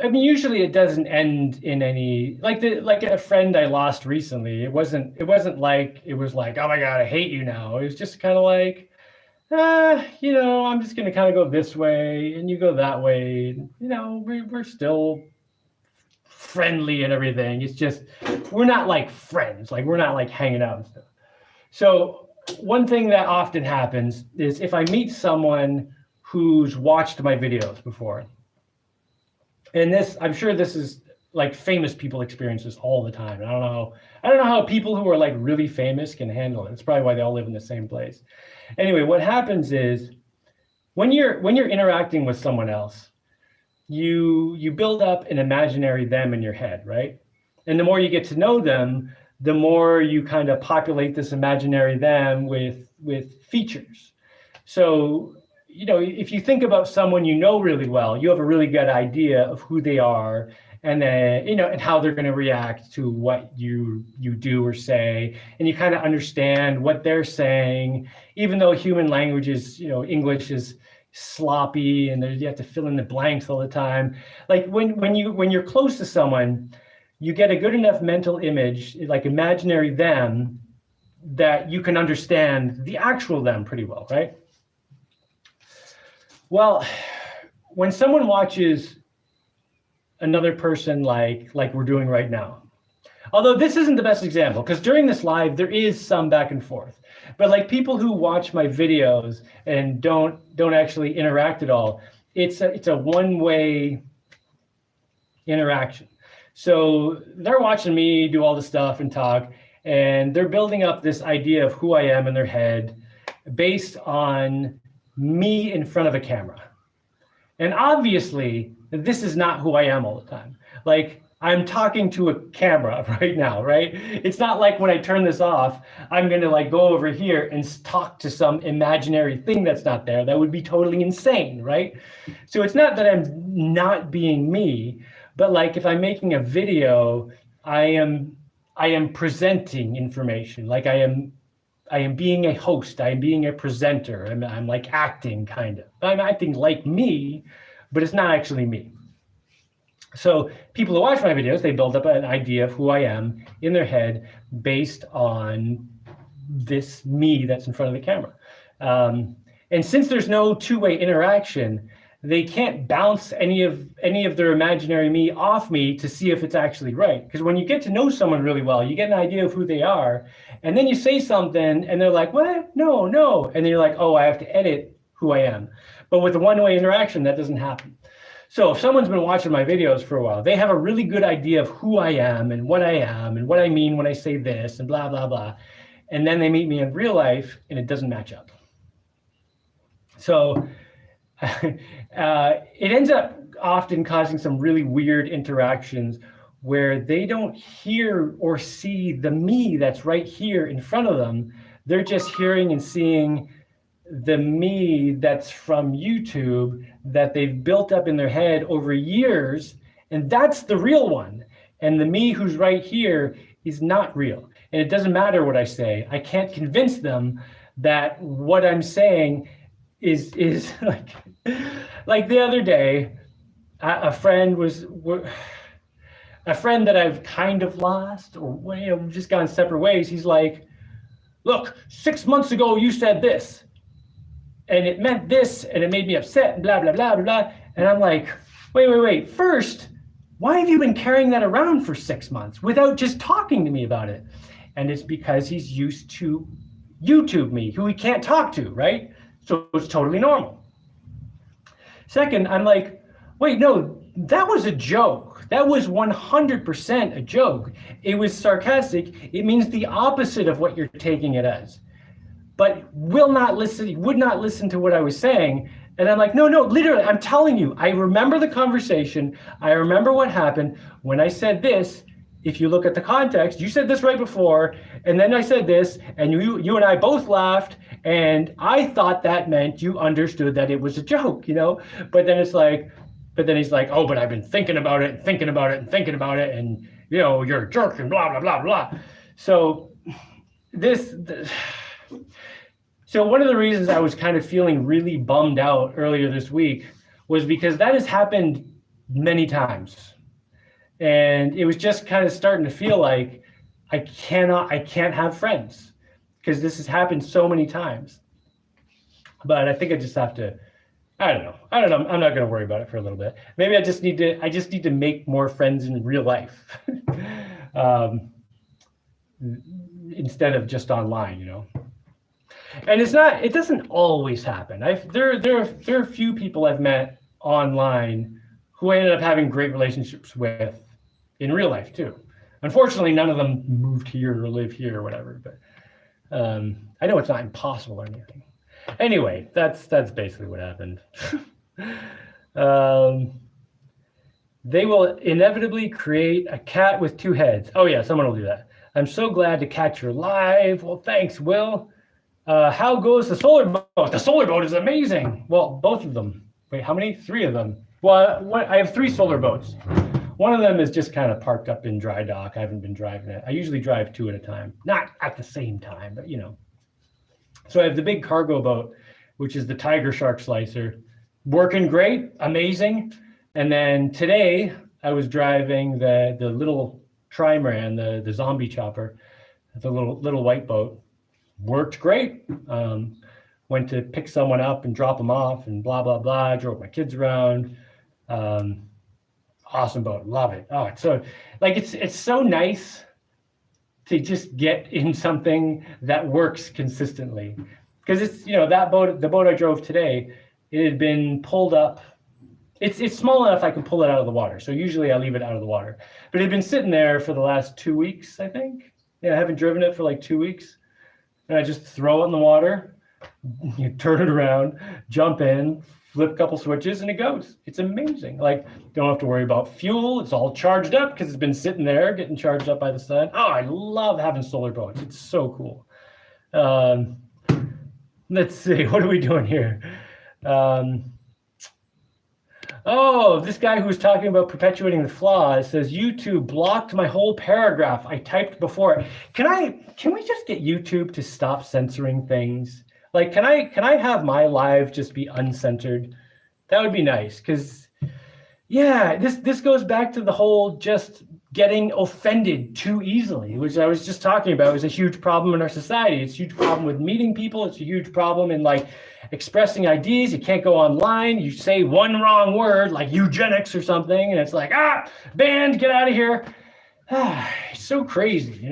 I mean, usually it doesn't end in any, like a friend I lost recently. It wasn't like, it was like, oh my God, I hate you now. It was just kind of like, I'm just going to kind of go this way and you go that way. We're still friendly and everything. It's just, we're not like friends. Like, we're not like hanging out and stuff. So one thing that often happens is if I meet someone who's watched my videos before, and I'm sure this is like famous people experience this all the time. I don't know how people who are like really famous can handle it. It's probably why they all live in the same place. Anyway, what happens is when you're interacting with someone else, you build up an imaginary them in your head, right? And the more you get to know them, the more you kind of populate this imaginary them with features. So, if you think about someone you know really well, you have a really good idea of who they are, and then, and how they're going to react to what you do or say, and you kind of understand what they're saying, even though human language is, English is sloppy and you have to fill in the blanks all the time. Like when you're close to someone, you get a good enough mental image, like imaginary them, that you can understand the actual them pretty well, right? Well, when someone watches another person like we're doing right now, although this isn't the best example, because during this live, there is some back and forth, but like people who watch my videos and don't actually interact at all, it's a one-way interaction. So they're watching me do all the stuff and talk, and they're building up this idea of who I am in their head based on me in front of a camera. And obviously, this is not who I am all the time. Like, I'm talking to a camera right now, right? It's not like when I turn this off, I'm going to like go over here and talk to some imaginary thing that's not there. That would be totally insane, right? So it's not that I'm not being me, but like if I'm making a video, I am presenting information. Like I am being a host. I am being a presenter. I'm like acting kind of. I'm acting like me, but it's not actually me. So people who watch my videos, they build up an idea of who I am in their head based on this me that's in front of the camera. And since there's no two-way interaction, they can't bounce any of their imaginary me off me to see if it's actually right. Because when you get to know someone really well, you get an idea of who they are, and then you say something and they're like, what? No. And then you're like, oh, I have to edit who I am. But with a one-way interaction, that doesn't happen. So if someone's been watching my videos for a while, they have a really good idea of who I am and what I mean when I say this and blah, blah, blah. And then they meet me in real life and it doesn't match up. So it ends up often causing some really weird interactions where they don't hear or see the me that's right here in front of them. They're just hearing and seeing the me that's from YouTube that they've built up in their head over years, and that's the real one. And the me who's right here is not real. And it doesn't matter what I say. I can't convince them that what I'm saying is like the other day, a friend that I've kind of lost, or just gone separate ways. He's like, look, 6 months ago you said this, and it meant this, and it made me upset, and blah, blah, blah, blah, blah. And I'm like, wait. First, why have you been carrying that around for 6 months without just talking to me about it? And it's because he's used to YouTube me, who he can't talk to, right? So it's totally normal. Second, I'm like, wait, no, that was a joke. That was 100% a joke. It was sarcastic. It means the opposite of what you're taking it as. But would not listen to what I was saying. And I'm like, no, literally, I'm telling you, I remember the conversation. I remember what happened when I said this. If you look at the context, you said this right before, and then I said this, and you and I both laughed, and I thought that meant you understood that it was a joke, But then he's like, oh, but I've been thinking about it, and you're a jerk, and blah, blah, blah, blah. So So one of the reasons I was kind of feeling really bummed out earlier this week was because that has happened many times. And it was just kind of starting to feel like I can't have friends because this has happened so many times. But I think I just have to, I don't know. I'm not going to worry about it for a little bit. Maybe I just need to make more friends in real life. Instead of just online, And it doesn't always happen. There are a few people I've met online who I ended up having great relationships with in real life too. Unfortunately, none of them moved here or live here or whatever, but I know it's not impossible or anything. Anyway, that's basically what happened. They will inevitably create a cat with two heads. Oh yeah, someone will do that. I'm so glad to catch your live. Well, thanks, Will. How goes the solar boat? The solar boat is amazing. Well, both of them. Wait, how many? 3 of them. Well, I have 3 solar boats. One of them is just kind of parked up in dry dock. I haven't been driving it. I usually drive 2 at a time. Not at the same time, but So I have the big cargo boat, which is the Tiger Shark Slicer. Working great, amazing. And then today I was driving the little trimaran, the zombie chopper, the little white boat. Worked great. Went to pick someone up and drop them off and blah, blah, blah. Drove my kids around. Awesome boat. Love it. Oh, it's so it's so nice to just get in something that works consistently. Because it's, that boat, the boat I drove today, it had been pulled up. It's small enough I can pull it out of the water. So usually I leave it out of the water. But it had been sitting there for the last 2 weeks, I think. Yeah, I haven't driven it for like 2 weeks. And I just throw it in the water, you turn it around, jump in, flip a couple switches, and it goes. It's amazing. Don't have to worry about fuel. It's all charged up because it's been sitting there getting charged up by the sun. Oh, I love having solar boats. It's so cool. Let's see. What are we doing here? This guy who was talking about perpetuating the flaws says YouTube blocked my whole paragraph I typed before. Can we just get YouTube to stop censoring things? Can I have my live just be uncensored? That would be nice, because this goes back to the whole just getting offended too easily, which I was just talking about, is a huge problem in our society. It's a huge problem with meeting people. It's a huge problem in expressing ideas. You can't go online. You say one wrong word like eugenics or something, and it's like, banned, get out of here. It's so crazy,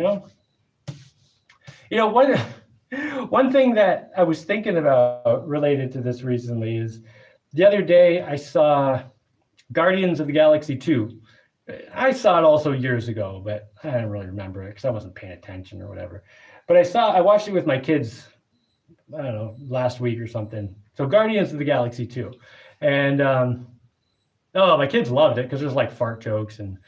One thing that I was thinking about related to this recently is the other day I saw Guardians of the Galaxy 2. I saw it also years ago, but I don't really remember it because I wasn't paying attention or whatever. But I watched it with my kids, I don't know, last week or something. So Guardians of the Galaxy 2. And my kids loved it because there's fart jokes and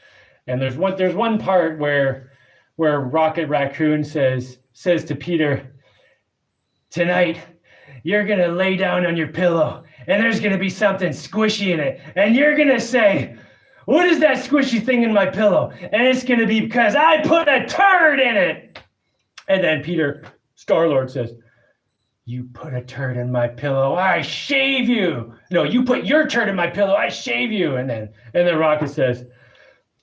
there's one part where Rocket Raccoon says to Peter, tonight you're gonna lay down on your pillow and there's gonna be something squishy in it, and you're gonna say, what is that squishy thing in my pillow? And it's gonna be because I put a turd in it. And then Peter, Star-Lord, says, you put a turd in my pillow, I shave you. No, you put your turd in my pillow, I shave you. And then Rocket says,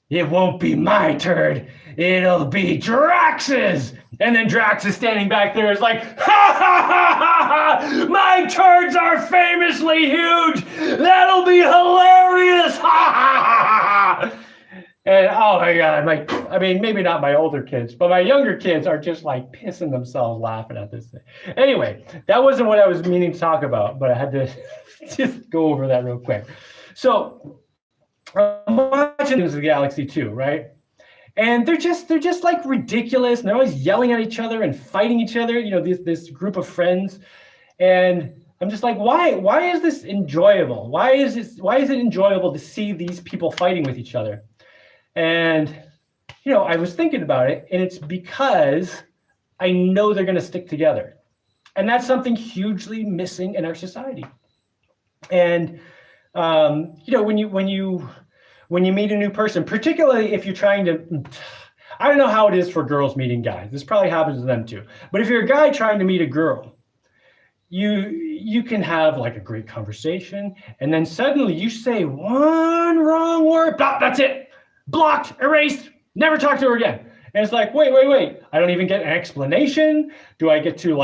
it won't be my turd, it'll be Drax's. And then Drax is standing back there, is like, ha ha ha ha ha, my turds are famously huge, that'll be hilarious, ha ha ha ha. And oh my God, maybe not my older kids, but my younger kids are just pissing themselves laughing at this thing. Anyway, that wasn't what I was meaning to talk about, but I had to just go over that real quick. So I'm watching the Galaxy 2, right? And they're just ridiculous, and they're always yelling at each other and fighting each other, this group of friends. And I'm just like, why is this enjoyable? Why is it enjoyable to see these people fighting with each other? And I was thinking about it, and it's because I know they're going to stick together. And that's something hugely missing in our society. And when you meet a new person, particularly if you're trying to, I don't know how it is for girls meeting guys. This probably happens to them too. But if you're a guy trying to meet a girl, you can have a great conversation, and then suddenly you say one wrong word, that's it, blocked, erased, never talk to her again. And it's wait. I don't even get an explanation. Do I get to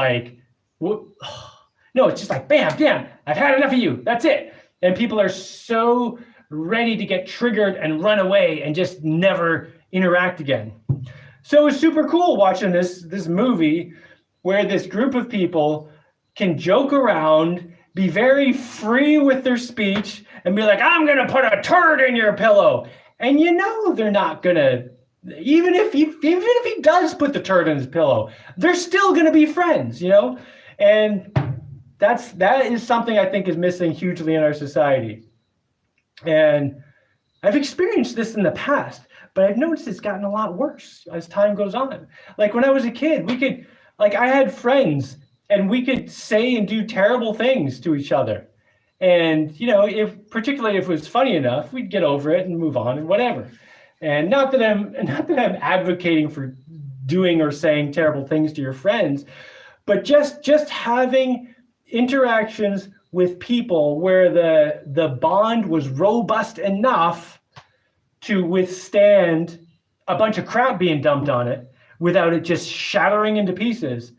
No, it's just like, bam, damn, I've had enough of you. That's it. And people are so ready to get triggered and run away and just never interact again. So it was super cool watching this movie where this group of people can joke around, be very free with their speech, and be like, I'm gonna put a turd in your pillow. And they're not gonna, even if he does put the turd in his pillow, they're still gonna be friends, And that is something I think is missing hugely in our society. And I've experienced this in the past, but I've noticed it's gotten a lot worse as time goes on. Like when I was a kid, I had friends and we could say and do terrible things to each other. And, particularly if it was funny enough, we'd get over it and move on and whatever. And not that I'm advocating for doing or saying terrible things to your friends, but just having interactions with people where the bond was robust enough to withstand a bunch of crap being dumped on it without it just shattering into pieces.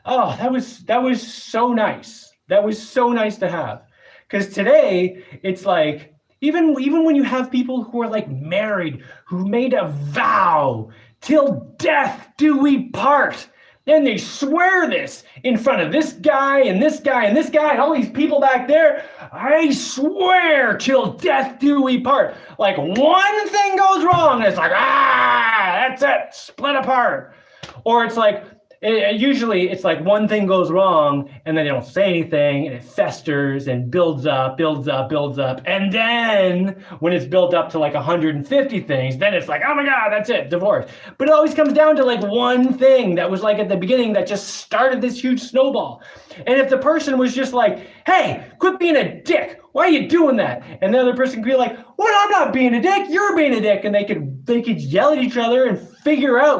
Oh, that was so nice. That was so nice to have. Because today it's like, even when you have people who are like married, who made a vow, till death do we part. Then they swear this in front of this guy and this guy and this guy and all these people back there. I swear till death do we part. Like one thing goes wrong and it's like, that's it, split apart. Or it's like, usually it's like one thing goes wrong and then they don't say anything and it festers and builds up. And then when it's built up to like 150 things, then it's like, oh my God, that's it, divorce. But it always comes down to like one thing that was like at the beginning that just started this huge snowball. And if the person was just like, hey, quit being a dick, why are you doing that? And the other person could be like, well, I'm not being a dick, you're being a dick. And they could yell at each other and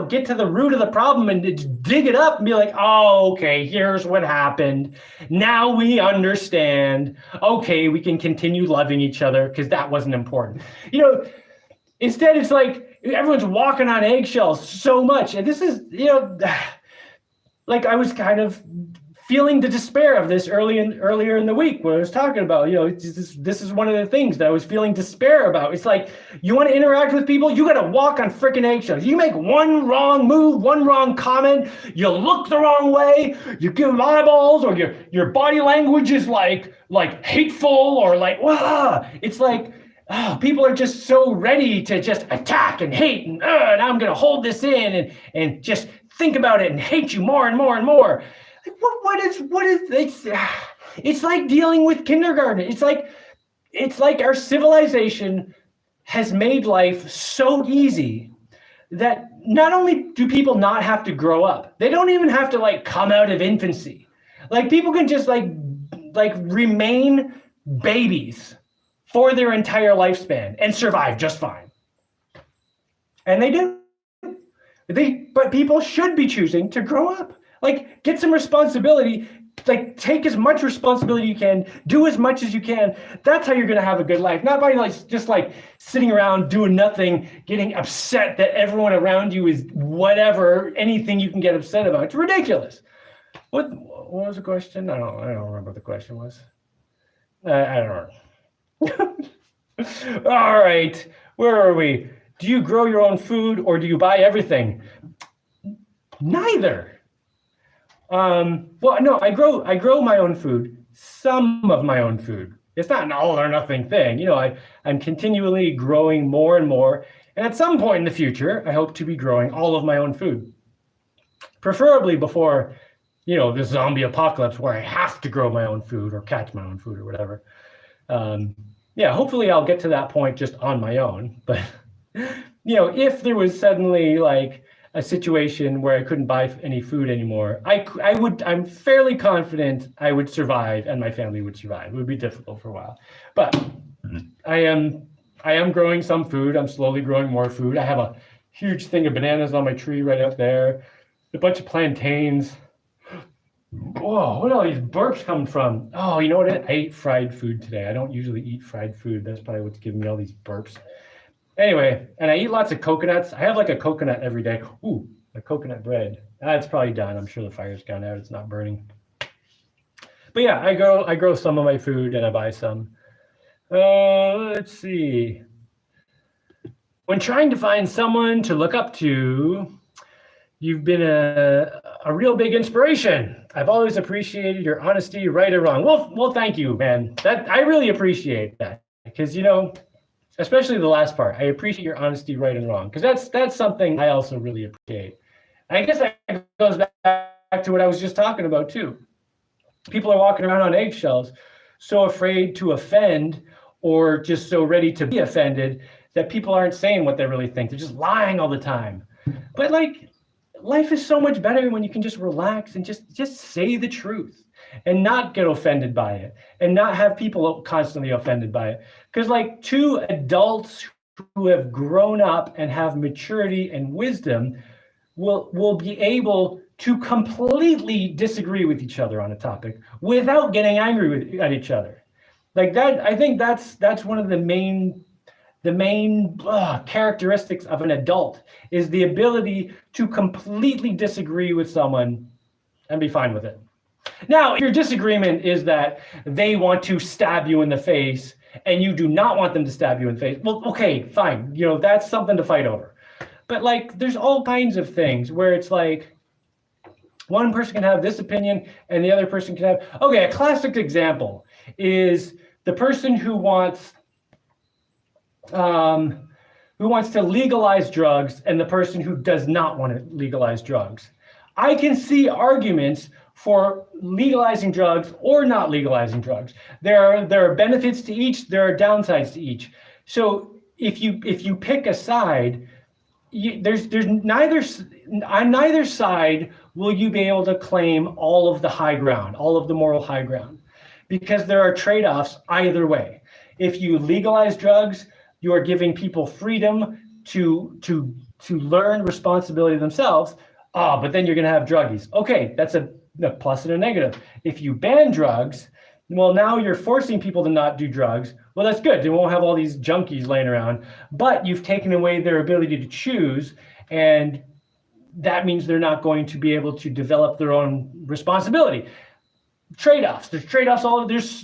get to the root of the problem and dig it up and be like, oh, okay, here's what happened. Now we understand. Okay, we can continue loving each other because that wasn't important. Instead it's like everyone's walking on eggshells so much. And this is, like I was kind of feeling the despair of this earlier in the week when I was talking about, this is one of the things that I was feeling despair about. It's like, you want to interact with people, you got to walk on freaking eggshells. You make one wrong move, one wrong comment, you look the wrong way, you give them eyeballs, or your body language is like hateful or like, wow. It's like, people are just so ready to just attack and hate and I'm going to hold this in and just think about it and hate you more and more and more. It's like dealing with kindergarten. It's like our civilization has made life so easy that not only do people not have to grow up, they don't even have to like come out of infancy. Like people can just like remain babies for their entire lifespan and survive just fine. And they do. But people should be choosing to grow up. Like, get some responsibility, like take as much responsibility you can, do as much as you can. That's how you're going to have a good life. Not by just sitting around doing nothing, getting upset that everyone around you is whatever, anything you can get upset about. It's ridiculous. What was the question? I don't remember what the question was. I don't know. All right, where are we? Do you grow your own food or do you buy everything? Neither. Well, no, I grow my own food, some of my own food. It's not an all or nothing thing. I'm continually growing more and more. And at some point in the future, I hope to be growing all of my own food. Preferably before, the zombie apocalypse where I have to grow my own food or catch my own food or whatever. Hopefully I'll get to that point just on my own. But, if there was suddenly a situation where I couldn't buy any food anymore, I'm fairly confident I would survive and my family would survive. It would be difficult for a while, but I am growing some food. I'm slowly growing more food. I have a huge thing of bananas on my tree right up there, a bunch of plantains. Whoa, what are all these burps coming from? Oh, you know what? I ate fried food today. I don't usually eat fried food. That's probably what's giving me all these burps. Anyway, and I eat lots of coconuts. I have a coconut every day. Ooh, a coconut bread. It's probably done. I'm sure the fire's gone out. It's not burning. But yeah, I grow some of my food and I buy some. Let's see. When trying to find someone to look up to, you've been a real big inspiration. I've always appreciated your honesty, right or wrong. Well, thank you, man. That I really appreciate that because especially the last part. I appreciate your honesty, right and wrong, because that's something I also really appreciate. And I guess that goes back to what I was just talking about too. People are walking around on eggshells, so afraid to offend or just so ready to be offended that people aren't saying what they really think. They're just lying all the time. But like, life is so much better when you can just relax and just say the truth and not get offended by it and not have people constantly offended by it. Because like two adults who have grown up and have maturity and wisdom will be able to completely disagree with each other on a topic without getting angry at each other. Like that, I think that's one of the main characteristics of an adult is the ability to completely disagree with someone and be fine with it. Now, if your disagreement is that they want to stab you in the face and you do not want them to stab you in the face, well, okay, fine. That's something to fight over. But like, there's all kinds of things where it's like, one person can have this opinion and the other person can have, okay, a classic example is the person who wants to legalize drugs and the person who does not want to legalize drugs. I can see arguments for legalizing drugs or not legalizing drugs. There are benefits to each, there are downsides to each. So if you pick a side, there's neither on neither side will you be able to claim all of the high ground, all of the moral high ground, because there are trade-offs either way. If you legalize drugs, you are giving people freedom to learn responsibility themselves. But then you're going to have druggies. Okay, that's a plus and a negative. If you ban drugs, well, now you're forcing people to not do drugs. Well, that's good. They won't have all these junkies laying around, but you've taken away their ability to choose, and that means they're not going to be able to develop their own responsibility. Trade-offs. There's trade-offs.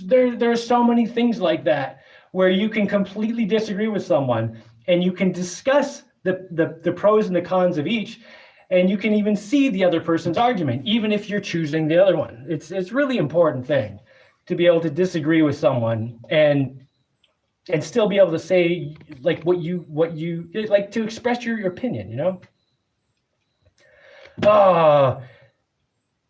There's so many things like that where you can completely disagree with someone and you can discuss the pros and the cons of each, and you can even see the other person's argument, even if you're choosing the other one. It's really important thing to be able to disagree with someone and still be able to say like what you like, to express your opinion,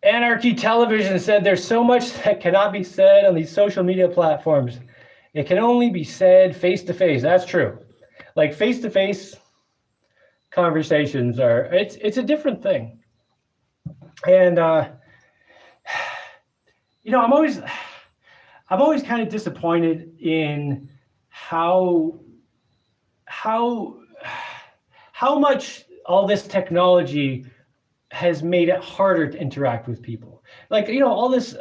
Anarchy Television said there's so much that cannot be said on these social media platforms. It can only be said face to face. That's true. Like face to face conversations it's a different thing. And I'm always kind of disappointed in how much all this technology has made it harder to interact with people. Like, all this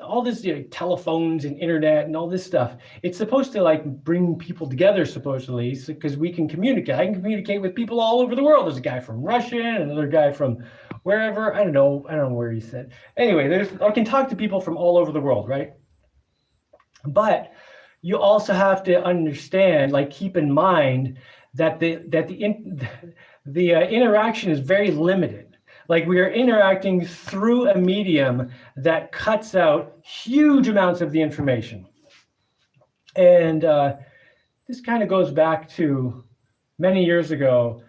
telephones and internet and all this stuff, it's supposed to like bring people together supposedly, because we can communicate. I can communicate with people all over the world. There's a guy from Russia and another guy from wherever. I don't know where he said. Anyway, I can talk to people from all over the world, right? But you also have to understand, like, keep in mind that the interaction is very limited. Like, we are interacting through a medium that cuts out huge amounts of the information. And this kind of goes back to many years ago.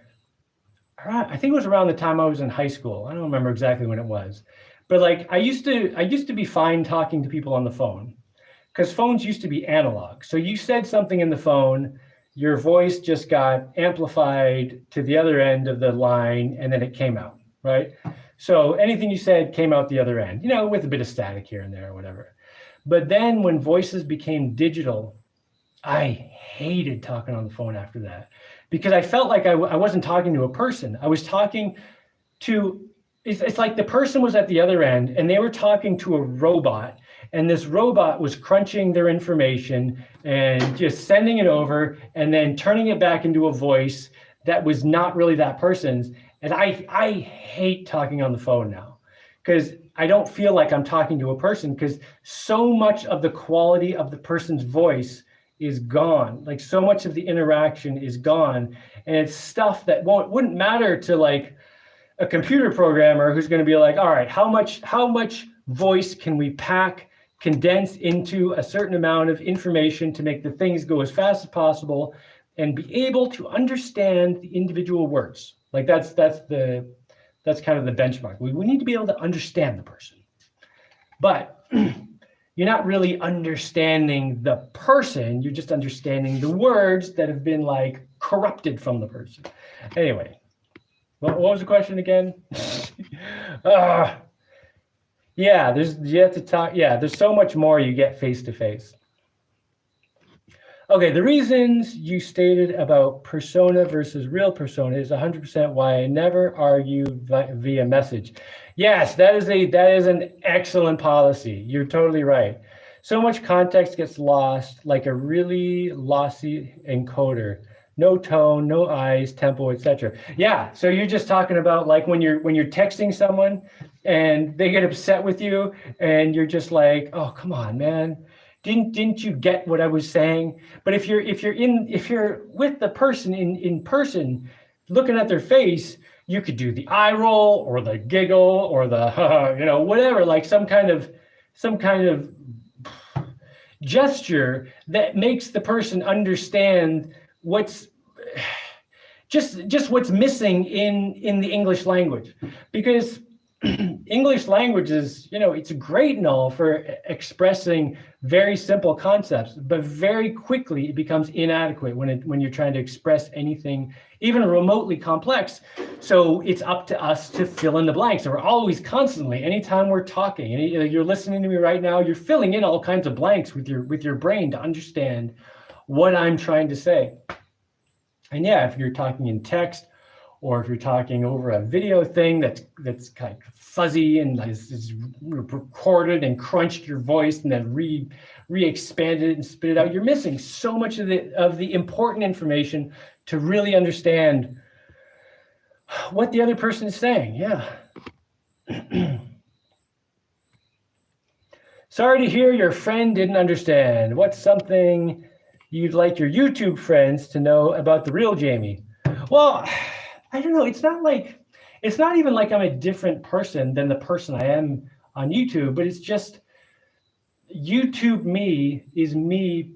I think it was around the time I was in high school. I don't remember exactly when it was. But like, I used to be fine talking to people on the phone, because phones used to be analog. So you said something in the phone, your voice just got amplified to the other end of the line, and then it came out. Right? So anything you said came out the other end, with a bit of static here and there or whatever. But then when voices became digital, I hated talking on the phone after that, because I felt like I wasn't talking to a person. I was talking to, it's like the person was at the other end and they were talking to a robot, and this robot was crunching their information and just sending it over and then turning it back into a voice that was not really that person's. And I hate talking on the phone now, because I don't feel like I'm talking to a person because so much of the quality of the person's voice is gone. Like so much of the interaction is gone, and it's stuff that wouldn't matter to like a computer programmer who's going to be like, all right, how much voice can we condense into a certain amount of information to make the things go as fast as possible and be able to understand the individual words. Like that's kind of the benchmark. We need to be able to understand the person. But you're not really understanding the person, you're just understanding the words that have been like corrupted from the person. Anyway, what was the question again? Yeah, you have to talk. Yeah, there's so much more you get face to face. Okay, the reasons you stated about persona versus real persona is 100% why I never argue via message. Yes, that is an excellent policy. You're totally right. So much context gets lost, like a really lossy encoder. No tone, no eyes, tempo, etc. Yeah, so you're just talking about like when you're texting someone and they get upset with you and you're just like, oh, come on, man. Didn't you get what I was saying? But if you're with the person in person, looking at their face, you could do the eye roll or the giggle or the whatever, like some kind of gesture that makes the person understand what's just what's missing in the English language, because English language is, it's great and all for expressing very simple concepts, but very quickly it becomes inadequate when you're trying to express anything even remotely complex. So it's up to us to fill in the blanks. So we're always constantly, anytime we're talking, and you're listening to me right now, you're filling in all kinds of blanks with your brain to understand what I'm trying to say. And yeah, if you're talking in text, or if you're talking over a video thing that's kind of fuzzy and is recorded and crunched your voice and then re-expanded it and spit it out, you're missing so much of the important information to really understand what the other person is saying. Yeah. Sorry to hear your friend didn't understand. What's something you'd like your YouTube friends to know about the real Jaimie? Well, I don't know. It's not even like I'm a different person than the person I am on YouTube, but it's just YouTube me is me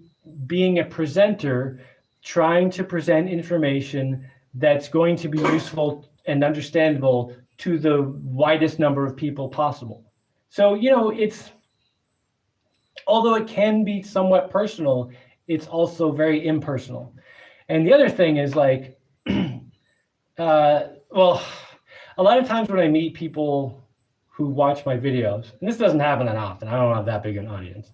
being a presenter, trying to present information that's going to be useful and understandable to the widest number of people possible. So, although it can be somewhat personal, it's also very impersonal. And the other thing is like, well, a lot of times when I meet people who watch my videos, and this doesn't happen that often, I don't have that big an audience,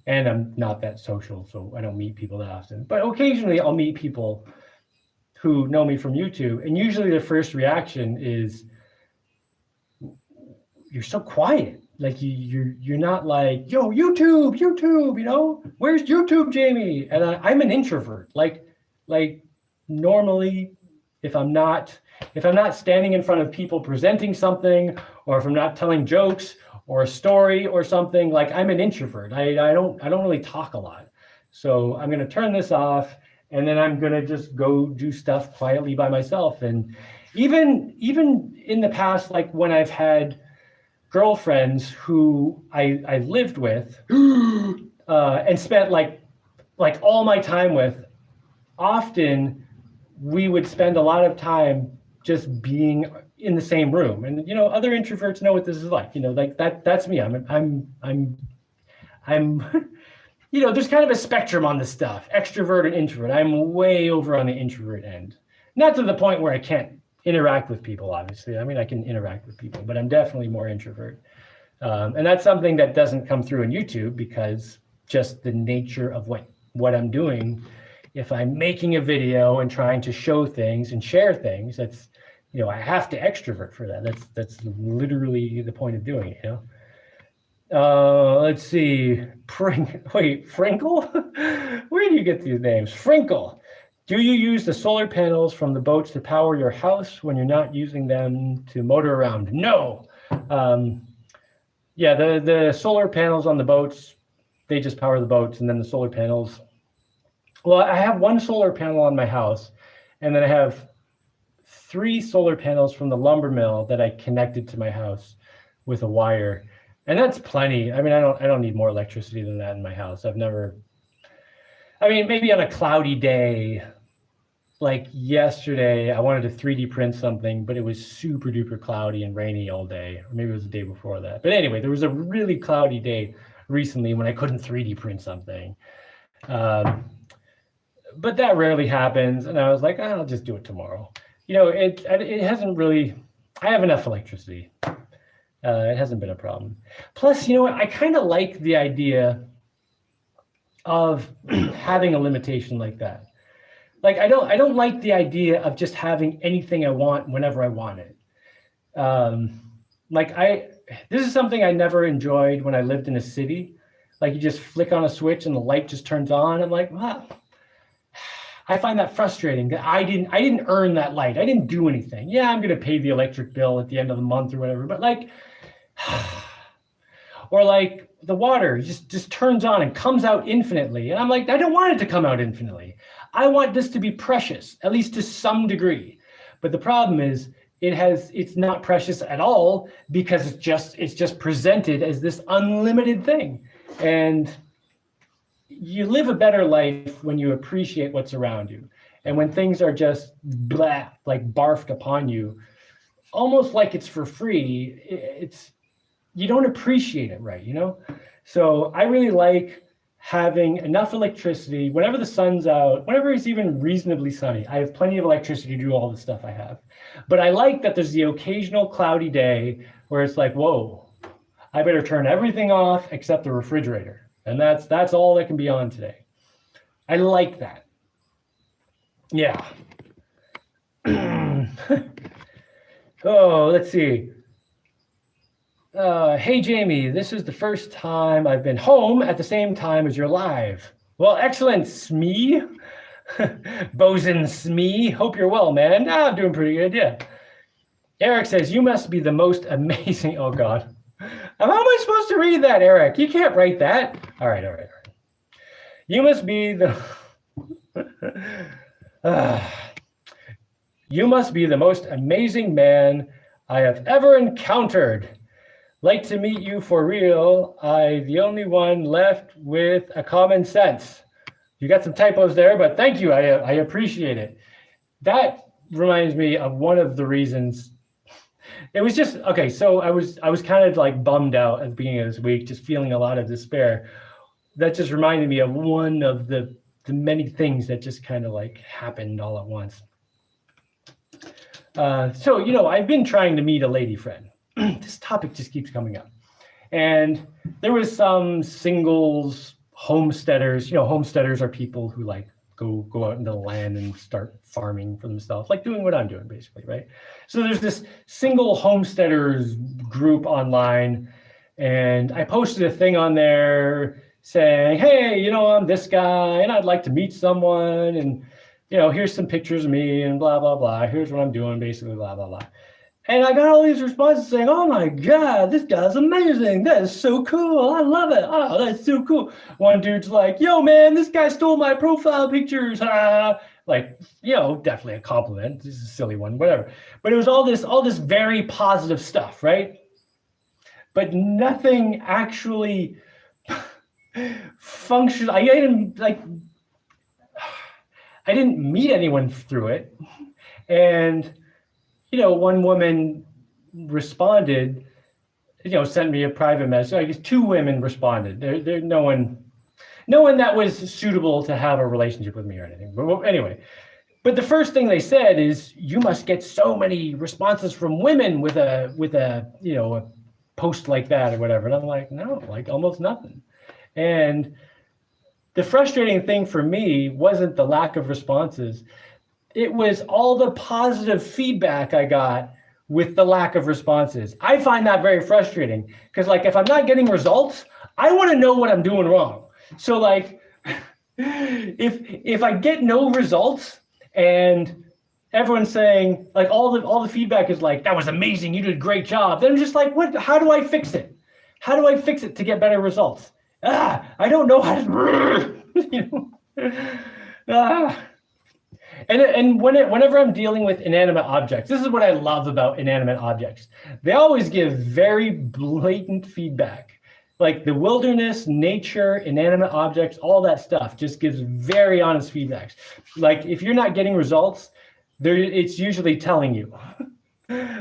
and I'm not that social, so I don't meet people that often, but occasionally I'll meet people who know me from YouTube, and usually their first reaction is, you're so quiet. Like you're not like, yo, YouTube, where's YouTube, Jaimie? And I'm an introvert. Like normally, if I'm not standing in front of people presenting something, or if I'm not telling jokes or a story or something, like I'm an introvert. I don't really talk a lot. So I'm gonna turn this off, and then I'm gonna just go do stuff quietly by myself. And even in the past, like when I've had girlfriends who I lived with and spent like all my time with, often we would spend a lot of time just being in the same room. And other introverts know what this is like. Like that's me. I'm there's kind of a spectrum on this stuff, extrovert and introvert. I'm way over on the introvert end. Not to the point where I can't interact with people, obviously. I mean, I can interact with people, but I'm definitely more introvert. And that's something that doesn't come through in YouTube, because just the nature of what I'm doing. If I'm making a video and trying to show things and share things, that's, I have to extrovert for that. That's literally the point of doing it, Let's see. Frinkle? Where do you get these names? Frinkle. Do you use the solar panels from the boats to power your house when you're not using them to motor around? No. Yeah, the solar panels on the boats, they just power the boats, and then the solar panels. Well, I have one solar panel on my house, and then I have 3 solar panels from the lumber mill that I connected to my house with a wire, and that's plenty. I mean, I don't need more electricity than that in my house. I've never. I mean, maybe on a cloudy day, like yesterday, I wanted to 3D print something, but it was super duper cloudy and rainy all day, or maybe it was the day before that. But anyway, there was a really cloudy day recently when I couldn't 3D print something. But that rarely happens, and I was like, I'll just do it tomorrow. It hasn't really. I have enough electricity. It hasn't been a problem. Plus, you know what? I kind of like the idea of having a limitation like that. Like I don't like the idea of just having anything I want whenever I want it. This is something I never enjoyed when I lived in a city. Like you just flick on a switch and the light just turns on. I'm like, wow. I find that frustrating. I didn't earn that light. I didn't do anything. Yeah, I'm gonna pay the electric bill at the end of the month or whatever. But like, or like the water just turns on and comes out infinitely. And I'm like, I don't want it to come out infinitely. I want this to be precious, at least to some degree. But the problem is it's not precious at all because it's just presented as this unlimited thing. And you live a better life when you appreciate what's around you. And when things are just blah, like barfed upon you, almost like it's for free, you don't appreciate it, right? So I really like having enough electricity whenever the sun's out, whenever it's even reasonably sunny. I have plenty of electricity to do all the stuff I have. But I like that there's the occasional cloudy day where it's like, whoa, I better turn everything off except the refrigerator. And that's all that can be on today. I like that. Yeah. Oh, let's see. Hey, Jaimie, this is the first time I've been home at the same time as you're live. Well, excellent, Smee. Bosun Smee. Hope you're well, man. I'm doing pretty good, yeah. Eric says, you must be the most amazing. Oh, God. How am I supposed to read that, Eric? You can't write that. All right. You must be the... You must be the most amazing man I have ever encountered. Like to meet you for real. I the only one left with a common sense. You got some typos there, but thank you. I appreciate it. That reminds me of one of the reasons. It was just okay. So I was kind of like bummed out at the beginning of this week, just feeling a lot of despair. That just reminded me of one of the many things that just kind of like happened all at once. So I've been trying to meet a lady friend. This topic just keeps coming up. And there was some singles homesteaders. Homesteaders are people who like go out into the land and start farming for themselves, like doing what I'm doing basically, right? So there's this single homesteaders group online, and I posted a thing on there saying, hey, I'm this guy and I'd like to meet someone, and here's some pictures of me and blah, blah, blah. Here's what I'm doing, basically, blah, blah, blah. And I got all these responses saying, oh my God, this guy's amazing. That is so cool. I love it. Oh, that's so cool. One dude's like, yo, man, this guy stole my profile pictures. Like, definitely a compliment. This is a silly one, whatever. But it was all this very positive stuff, right? But nothing actually functioned. I didn't meet anyone through it. And one woman responded, sent me a private message. I guess 2 women responded. There no one that was suitable to have a relationship with me or anything. But anyway, but the first thing they said is, you must get so many responses from women with a a post like that or whatever. And I'm like, no, like almost nothing. And the frustrating thing for me wasn't the lack of responses. It was all the positive feedback I got with the lack of responses. I find that very frustrating because, like, if I'm not getting results, I want to know what I'm doing wrong. So, like, if I get no results and everyone's saying, like, all the feedback is like, that was amazing, you did a great job, then I'm just like, what? How do I fix it? How do I fix it to get better results? I don't know how to, you know. And whenever I'm dealing with inanimate objects, this is what I love about inanimate objects. They always give very blatant feedback. Like the wilderness, nature, inanimate objects, all that stuff just gives very honest feedbacks. Like if you're not getting results, it's usually telling you,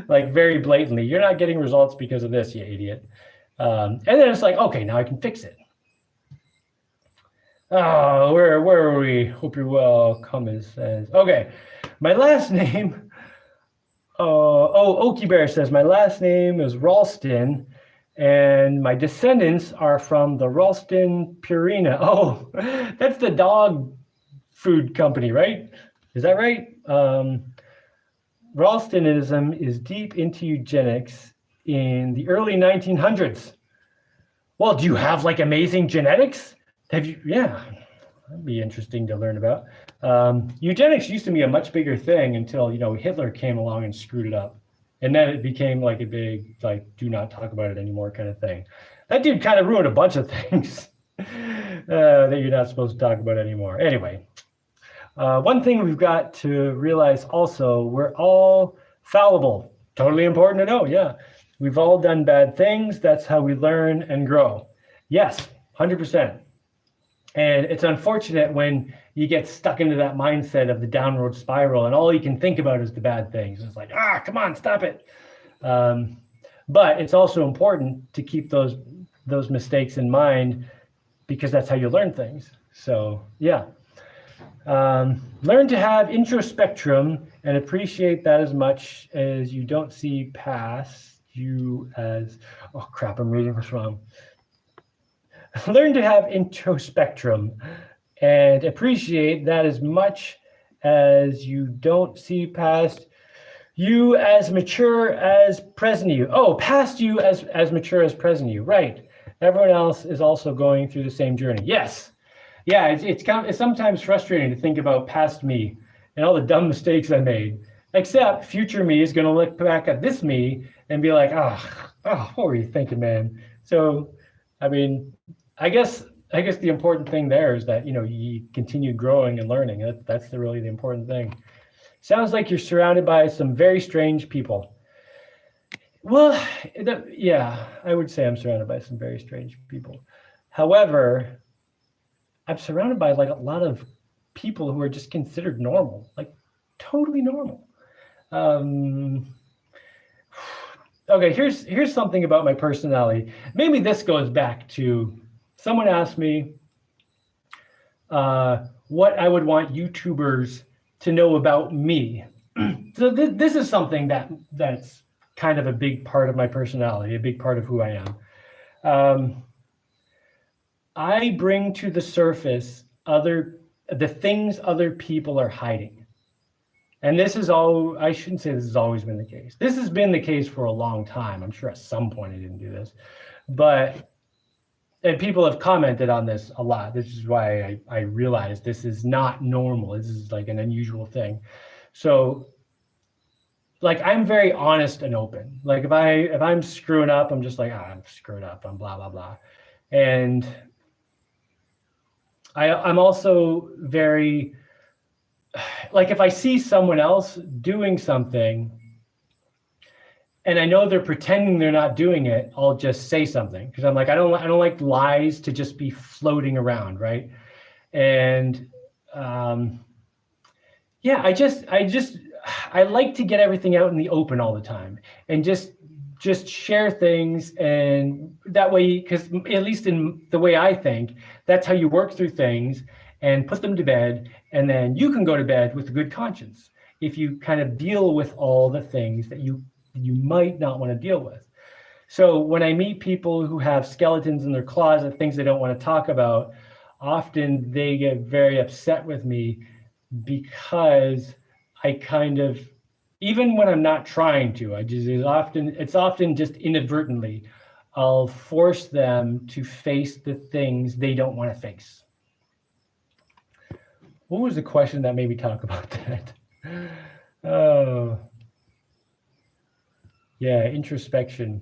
like very blatantly, you're not getting results because of this, you idiot. And then it's like, okay, now I can fix it. Oh, where are we? Hope you're well. Comment says, okay, my last name. Okie Bear says my last name is Ralston, and my descendants are from the Ralston Purina. Oh, that's the dog food company, right? Is that right? Ralstonism is deep into eugenics in the early 1900s. Well, do you have like amazing genetics? Have you? Yeah, that'd be interesting to learn about. Eugenics used to be a much bigger thing until, you know, Hitler came along and screwed it up. And then it became like a big, like, do not talk about it anymore kind of thing. That dude kind of ruined a bunch of things that you're not supposed to talk about anymore. Anyway, one thing we've got to realize also, we're all fallible. Totally important to know, yeah. We've all done bad things. That's how we learn and grow. Yes, 100%. And it's unfortunate when you get stuck into that mindset of the downward spiral and all you can think about is the bad things. It's like, come on, stop it. But it's also important to keep those mistakes in mind because that's how you learn things. So yeah. Learn to have introspectrum and appreciate that as much as you don't see past you as, oh crap, I'm reading this wrong. Learn to have introspectrum and appreciate that as much as you don't see past you as mature as present you. Oh, past you as mature as present you. Right. Everyone else is also going through the same journey. Yes. Yeah, it's sometimes frustrating to think about past me and all the dumb mistakes I made. Except future me is going to look back at this me and be like, what were you thinking, man? So, I mean, I guess the important thing there is that, you know, you continue growing and learning. That's really the important thing. Sounds like you're surrounded by some very strange people. Well, yeah, I would say I'm surrounded by some very strange people. However, I'm surrounded by like a lot of people who are just considered normal, like totally normal. Okay, here's something about my personality. Maybe this goes back to someone asked me what I would want YouTubers to know about me. So this is something that's kind of a big part of my personality, a big part of who I am. I bring to the surface the things other people are hiding. And this is all, I shouldn't say this has always been the case. This has been the case for a long time. I'm sure at some point I didn't do this, and people have commented on this a lot. This is why I realized this is not normal. This is like an unusual thing. So like, I'm very honest and open. Like if I'm screwing up, I'm just like, I'm screwed up, I'm blah, blah, blah. And I'm also very, like if I see someone else doing something and I know they're pretending they're not doing it, I'll just say something because I'm like, I don't like lies to just be floating around, right? And yeah, I like to get everything out in the open all the time and just share things, and that way, because at least in the way I think, that's how you work through things and put them to bed, and then you can go to bed with a good conscience if you kind of deal with all the things that you might not want to deal with. So when I meet people who have skeletons in their closet, things they don't want to talk about, often they get very upset with me because I kind of, even when I'm not trying to, it's often just inadvertently, I'll force them to face the things they don't want to face. What was the question that made me talk about that? Oh, yeah, introspection.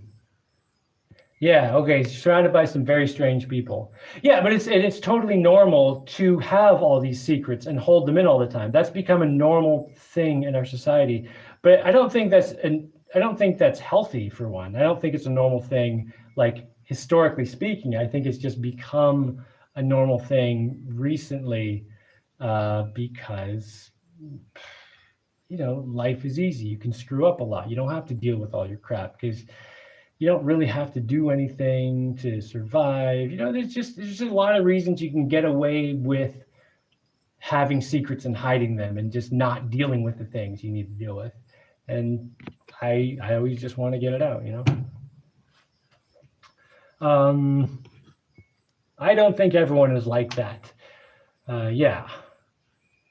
Yeah, okay, surrounded by some very strange people. Yeah, but it's totally normal to have all these secrets and hold them in all the time. That's become a normal thing in our society. But I don't think that's healthy for one. I don't think it's a normal thing, like historically speaking. I think it's just become a normal thing recently because life is easy. You can screw up a lot. You don't have to deal with all your crap because you don't really have to do anything to survive. There's just a lot of reasons you can get away with having secrets and hiding them and just not dealing with the things you need to deal with. And I always just want to get it out. I don't think everyone is like that. Yeah.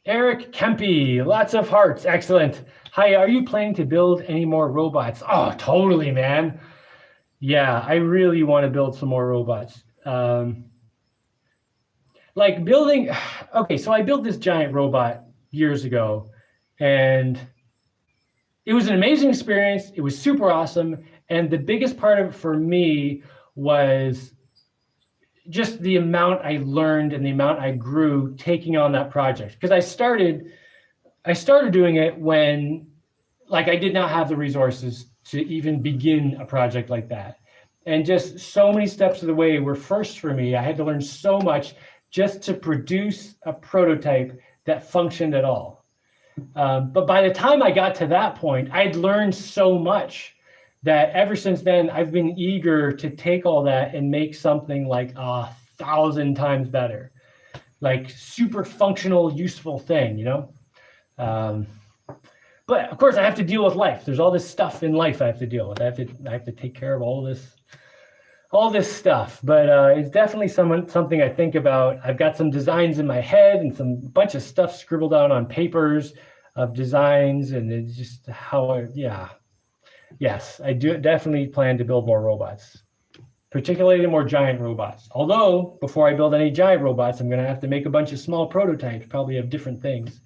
Eric Kempe, lots of hearts. Excellent. Hi, are you planning to build any more robots? Oh, totally, man. Yeah, I really want to build some more robots. Like building, okay, so I built this giant robot years ago, and it was an amazing experience. It was super awesome. And the biggest part of it for me was just the amount I learned and the amount I grew taking on that project. Because I started doing it when like I did not have the resources to even begin a project like that. And just so many steps of the way were first for me. I had to learn so much just to produce a prototype that functioned at all. But by the time I got to that point, I'd learned so much that ever since then, I've been eager to take all that and make something like 1,000 times better, like super functional, useful thing, But of course, I have to deal with life. There's all this stuff in life I have to deal with. I have to take care of all this stuff. But it's definitely something I think about. I've got some designs in my head and some bunch of stuff scribbled out on papers of designs, and it's just yes, I do definitely plan to build more robots, particularly more giant robots. Although before I build any giant robots, I'm going to have to make a bunch of small prototypes, probably of different things.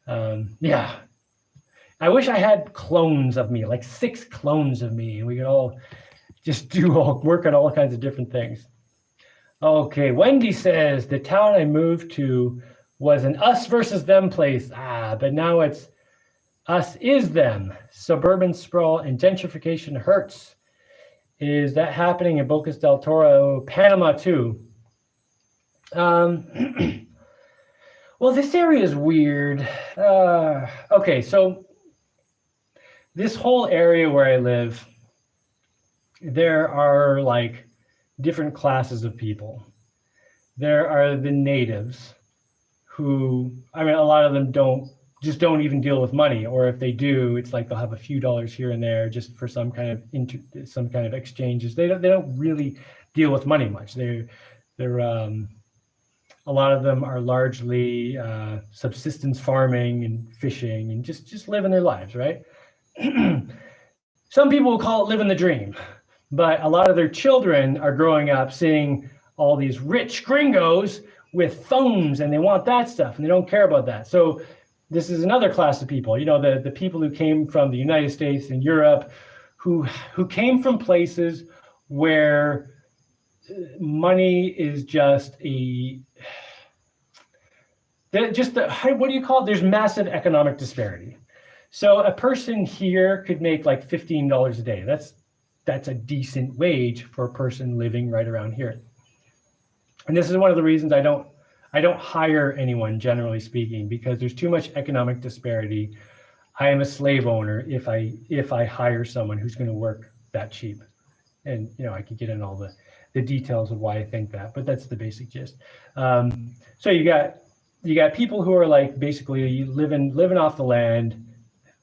Yeah. I wish I had clones of me, like 6 clones of me, and we could all just work on all kinds of different things. Okay, Wendy says, the town I moved to was an us versus them place. But now it's us is them. Suburban sprawl and gentrification hurts. Is that happening in Bocas del Toro, Panama too? Well, this area is weird. Okay, so this whole area where I live, there are like different classes of people. There are the natives who, a lot of them don't even deal with money, or if they do, it's like they'll have a few dollars here and there just for some kind of exchanges. They don't really deal with money much. They're a lot of them are largely subsistence farming and fishing and just living their lives, right? Some people will call it living the dream, but a lot of their children are growing up seeing all these rich gringos with phones, and they want that stuff, and they don't care about that. So this is another class of people, the people who came from the United States and Europe, who came from places where money is what do you call it? There's massive economic disparity. So a person here could make like $15 a day. That's a decent wage for a person living right around here. And this is one of the reasons I don't hire anyone, generally speaking, because there's too much economic disparity. I am a slave owner if I hire someone who's going to work that cheap. And I could get in all the details of why I think that, but that's the basic gist. So you got people who are like basically living off the land,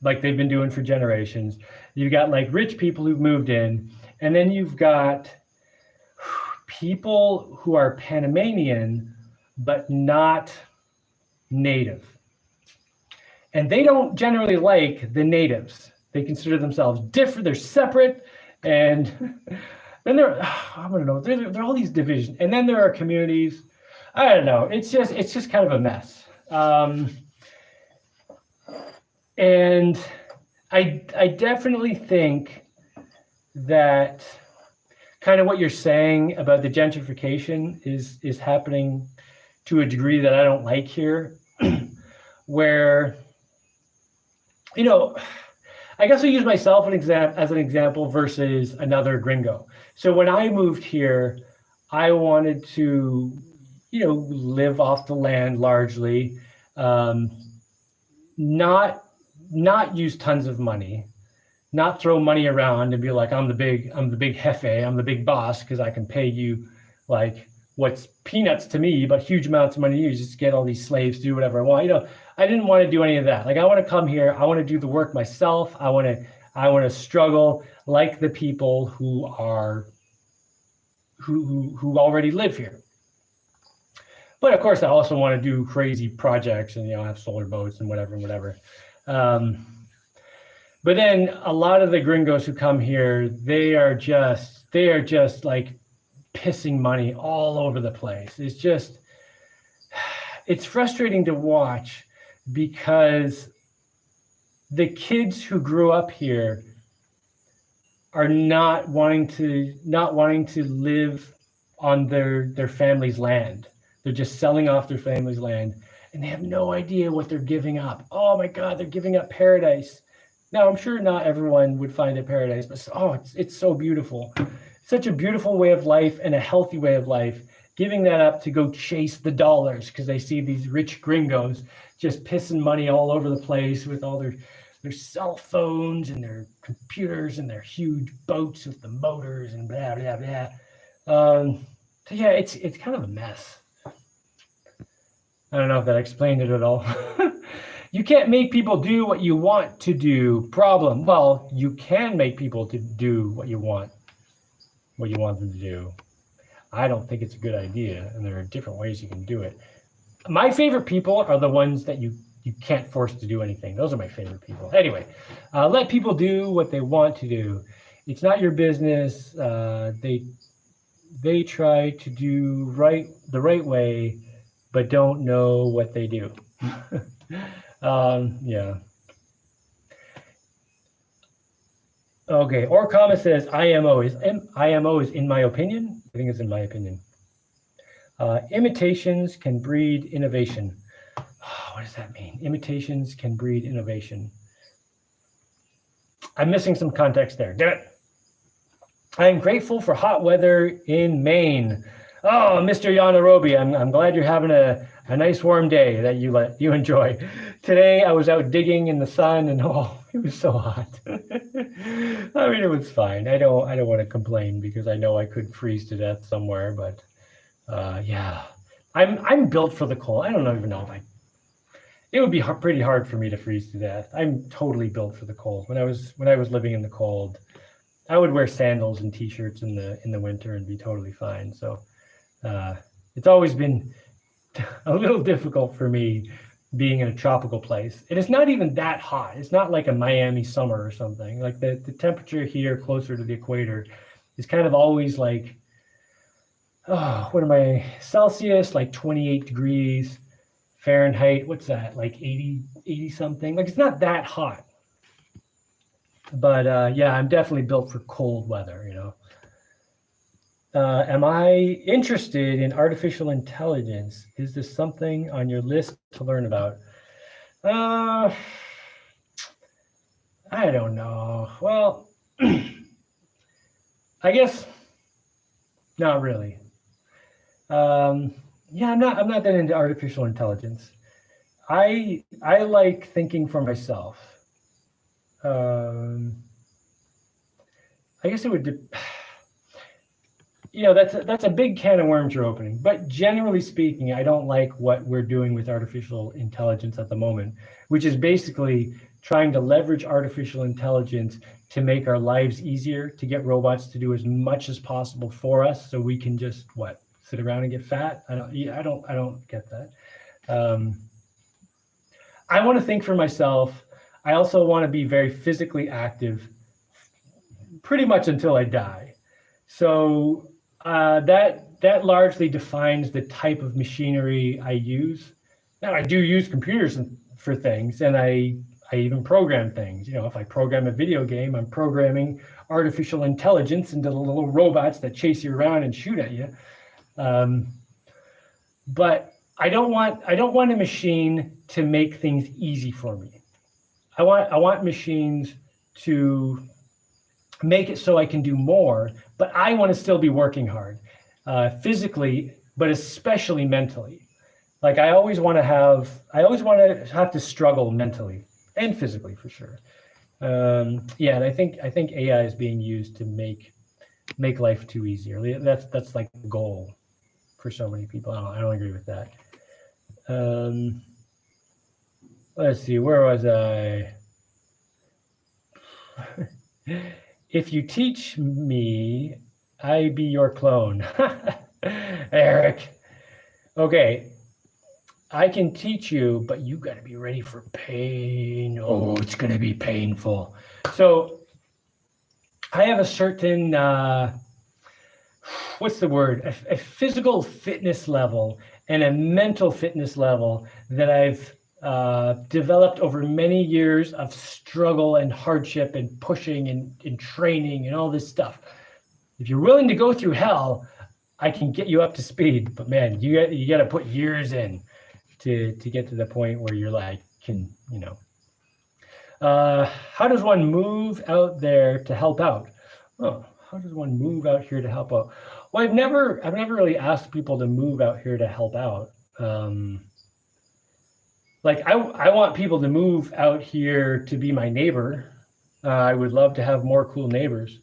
like they've been doing for generations. You've got like rich people who've moved in, and then you've got people who are Panamanian but not native. And they don't generally like the natives. They consider themselves different, they're separate, and then there are all these divisions. And then there are communities. I don't know. It's just kind of a mess. And I definitely think that kind of what you're saying about the gentrification is happening to a degree that I don't like here, where, you know, I guess I'll use myself as an example versus another gringo. So when I moved here, I wanted to, live off the land largely, not use tons of money, not throw money around and be like, I'm the big jefe, I'm the big boss, because I can pay you like what's peanuts to me, but huge amounts of money to you, just get all these slaves to do whatever I want. I didn't want to do any of that. Like, I want to come here, I want to do the work myself. I want to struggle like the people who already live here. But of course, I also want to do crazy projects and, have solar boats and whatever. But then a lot of the gringos who come here, they are just like pissing money all over the place. It's frustrating to watch, because the kids who grew up here are not wanting to live on their family's land. They're just selling off their family's land, and they have no idea what they're giving up. Oh my God, they're giving up paradise. Now, I'm sure not everyone would find it paradise, but it's so beautiful. Such a beautiful way of life and a healthy way of life, giving that up to go chase the dollars because they see these rich gringos just pissing money all over the place with all their cell phones and their computers and their huge boats with the motors and blah, blah, blah. So yeah, it's kind of a mess. I don't know if that explained it at all. You can't make people do what you want to do. Problem. Well, you can make people to do what you want them to do. I don't think it's a good idea, and there are different ways you can do it. My favorite people are the ones that you can't force to do anything. Those are my favorite people. Anyway, let people do what they want to do. It's not your business. They try to do the right way, but don't know what they do. Yeah. Okay, Orkama says IMO is in my opinion. I think it's in my opinion. Imitations can breed innovation. Oh, what does that mean? Imitations can breed innovation. I'm missing some context there. Damn it. I am grateful for hot weather in Maine. Oh, Mr. Yanarobi, I'm glad you're having a nice warm day that you enjoy. Today I was out digging in the sun, and it was so hot. I mean, it was fine. I don't want to complain, because I know I could freeze to death somewhere, but yeah, I'm built for the cold. I don't even know if it would be pretty hard for me to freeze to death. I'm totally built for the cold. When I was living in the cold, I would wear sandals and t-shirts in the winter and be totally fine. So it's always been a little difficult for me being in a tropical place. And it's not even that hot. It's not like a Miami summer or something. Like the temperature here closer to the equator is kind of always like, what am I, Celsius, like 28 degrees, Fahrenheit, what's that, like 80 something? Like, it's not that hot. But yeah, I'm definitely built for cold weather, Am I interested in artificial intelligence? Is this something on your list to learn about? I don't know. Well, I guess not really. Yeah, I'm not that into artificial intelligence. I like thinking for myself. I guess it would. That's a big can of worms you're opening. But generally speaking, I don't like what we're doing with artificial intelligence at the moment, which is basically trying to leverage artificial intelligence to make our lives easier, to get robots to do as much as possible for us, so we can just sit around and get fat. I don't get that. I want to think for myself. I also want to be very physically active, pretty much until I die. So that largely defines the type of machinery I use. Now, I do use computers for things, and I even program things. If I program a video game, I'm programming artificial intelligence into the little robots that chase you around and shoot at you. But I don't want a machine to make things easy for me. I want machines to make it so I can do more, but I want to still be working hard, physically, but especially mentally. Like I always want to have to struggle mentally and physically for sure. Yeah, and I think AI is being used to make life too easier. That's like the goal for so many people. I don't agree with that. Let's see, where was I? If you teach me, I be your clone. Eric. Okay, I can teach you, but you got to be ready for pain. Oh, it's going to be painful. So I have a certain, what's the word? A physical fitness level and a mental fitness level that I've developed over many years of struggle and hardship and pushing and training and all this stuff. If you're willing to go through hell, I can get you up to speed. But man, you got to put years in to get to the point where you're like, how does one move out there to help out? Oh, how does one move out here to help out? Well, I've never really asked people to move out here to help out. Like I want people to move out here to be my neighbor. I would love to have more cool neighbors.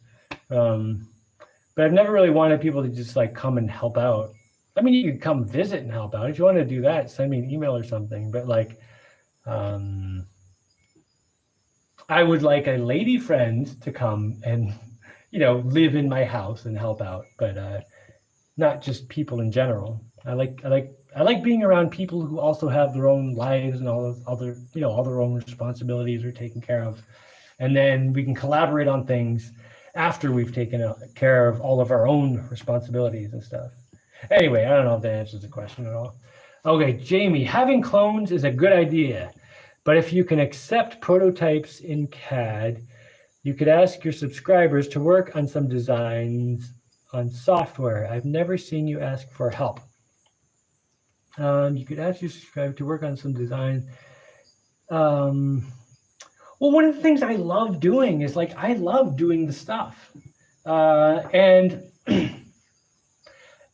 But I've never really wanted people to just like come and help out. I mean, you could come visit and help out. If you want to do that, send me an email or something. But like, I would like a lady friend to come and, live in my house and help out, but not just people in general. I like being around people who also have their own lives and all their own responsibilities are taken care of. And then we can collaborate on things after we've taken care of all of our own responsibilities and stuff. Anyway, I don't know if that answers the question at all. Okay, Jaimie, having clones is a good idea, but if you can accept prototypes in CAD, you could ask your subscribers to work on some designs on software. I've never seen you ask for help. You could ask your subscribers to work on some design. Well, one of the things I love doing is like, I love doing the stuff. And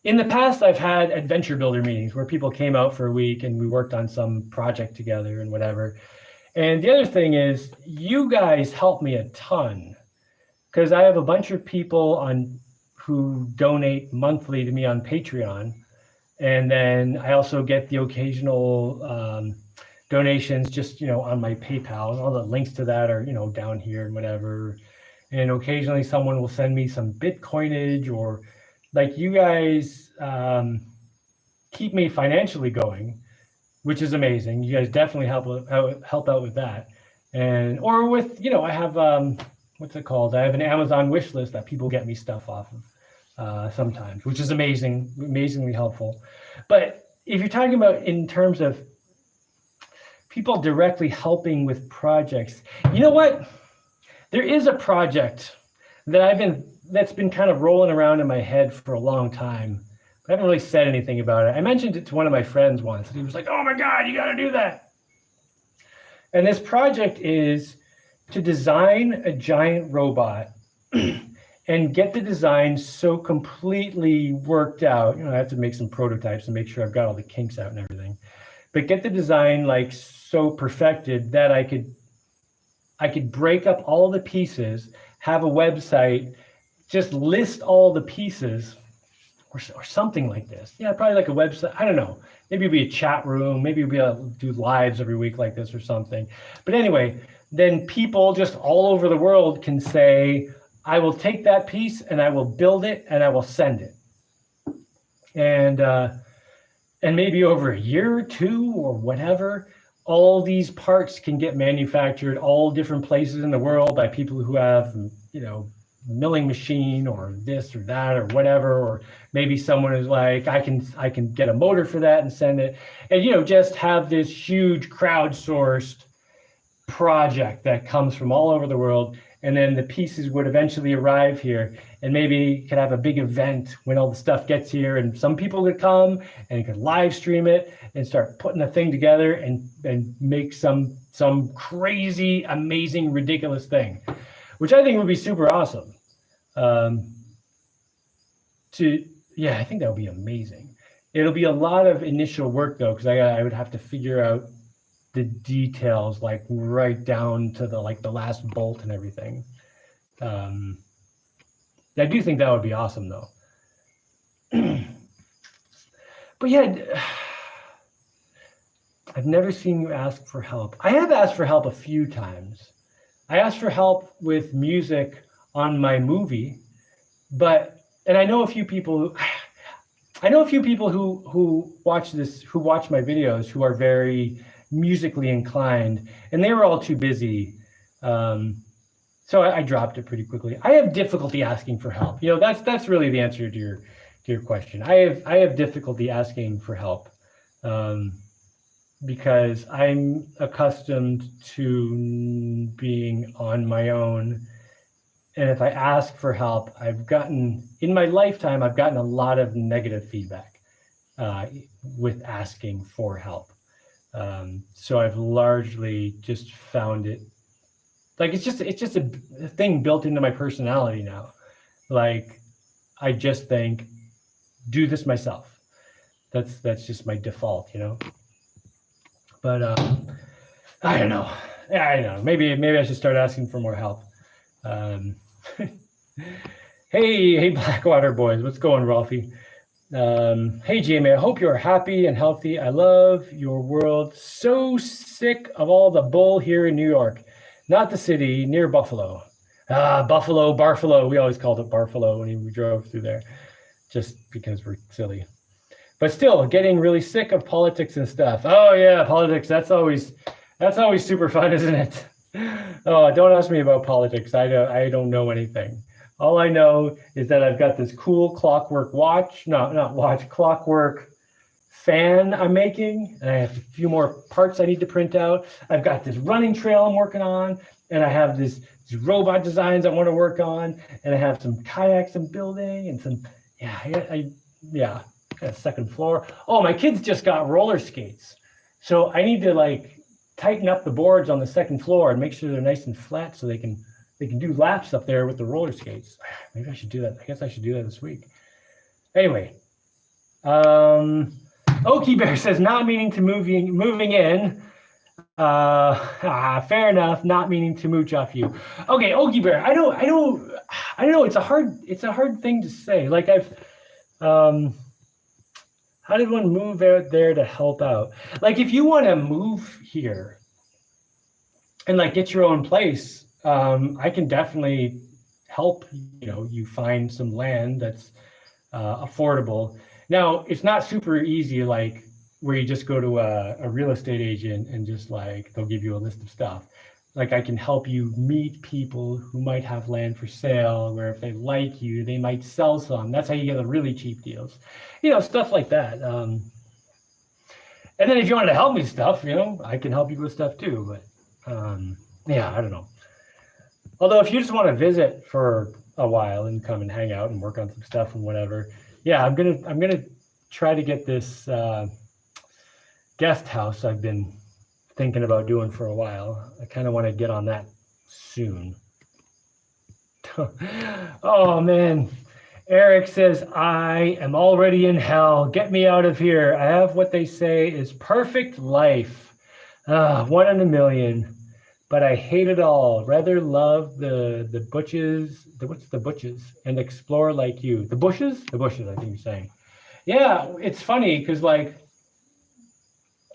in the past, I've had adventure builder meetings where people came out for a week and we worked on some project together and whatever. And the other thing is, you guys help me a ton because I have a bunch of people who donate monthly to me on Patreon. And then I also get the occasional donations just, on my PayPal. All the links to that are, down here and whatever. And occasionally someone will send me some Bitcoinage or like you guys keep me financially going, which is amazing. You guys definitely help out with that. Or with, I have, what's it called? I have an Amazon wish list that people get me stuff off of sometimes, which is amazingly helpful. But if you're talking about in terms of people directly helping with projects, you know what? There is a project that's been kind of rolling around in my head for a long time. I haven't really said anything about it. I mentioned it to one of my friends once, and he was like, "Oh my God, you got to do that." And this project is to design a giant robot and get the design so completely worked out. I have to make some prototypes and make sure I've got all the kinks out and everything. But get the design like so perfected that I could break up all the pieces, have a website, just list all the pieces or something like this. Yeah, probably like a website. I don't know. Maybe it'd be a chat room. Maybe we'd be able to do lives every week like this or something. But anyway, then people just all over the world can say, I will take that piece and I will build it and I will send it. And maybe over a year or two or whatever, all these parts can get manufactured all different places in the world by people who have, milling machine or this or that or whatever, or maybe someone is like, I can get a motor for that and send it, and just have this huge crowdsourced project that comes from all over the world, and then the pieces would eventually arrive here, and maybe could have a big event when all the stuff gets here, and some people could come and could live stream it and start putting the thing together and make some crazy, amazing, ridiculous thing, which I think would be super awesome. I think that would be amazing. It'll be a lot of initial work though, because I would have to figure out the details, like right down to the last bolt and everything. I do think that would be awesome though. But yeah, I've never seen you ask for help. I have asked for help a few times. I asked for help with music on my movie, and I know a few people who watch my videos who are very musically inclined, and they were all too busy. So I dropped it pretty quickly. I have difficulty asking for help. That's really the answer to your question. I have difficulty asking for help because I'm accustomed to being on my own. And if I ask for help, in my lifetime, I've gotten a lot of negative feedback with asking for help. So I've largely just found it like it's just a thing built into my personality now. Like I just think, do this myself. That's just my default, But I don't know. Maybe I should start asking for more help. Hey, Blackwater boys, what's going, Ralphie? Hey, Jaimie, I hope you're happy and healthy. I love your world. So sick of all the bull here in New York, not the city, near Buffalo. Barfalo. We always called it Barfalo when we drove through there, just because we're silly. But still, getting really sick of politics and stuff. Oh yeah, politics. That's always super fun, isn't it? Oh, don't ask me about politics. I don't know anything. All I know is that I've got this cool clockwork clockwork fan I'm making, and I have a few more parts I need to print out. I've got this running trail I'm working on, and I have these robot designs I want to work on, and I have some kayaks I'm building, and some got a second floor. Oh, my kids just got roller skates, so I need to tighten up the boards on the second floor and make sure they're nice and flat so they can do laps up there with the roller skates. Maybe I should do that. I guess I should do that this week. Anyway, Okie Bear says, not meaning to moving in. Fair enough. Not meaning to mooch off you. Okay, Okie Bear. I know. It's a hard thing to say. How did one move out there to help out? If you want to move here and get your own place, I can definitely help you find some land that's affordable. Now, it's not super easy where you just go to a real estate agent and just they'll give you a list of stuff. I can help you meet people who might have land for sale, where if they like you, they might sell some. That's how you get the really cheap deals, stuff like that. And then if you wanted to help me stuff, I can help you with stuff too. But I don't know. Although if you just want to visit for a while and come and hang out and work on some stuff and whatever, I'm gonna try to get this guest house I've been thinking about doing for a while. I kind of want to get on that soon. Oh man, Eric says, I am already in hell. Get me out of here. I have what they say is perfect life. 1 in a million. But I hate it all. Rather love the butches. What's the butches? And explore like you. The bushes? The bushes, I think you're saying. Yeah, it's funny because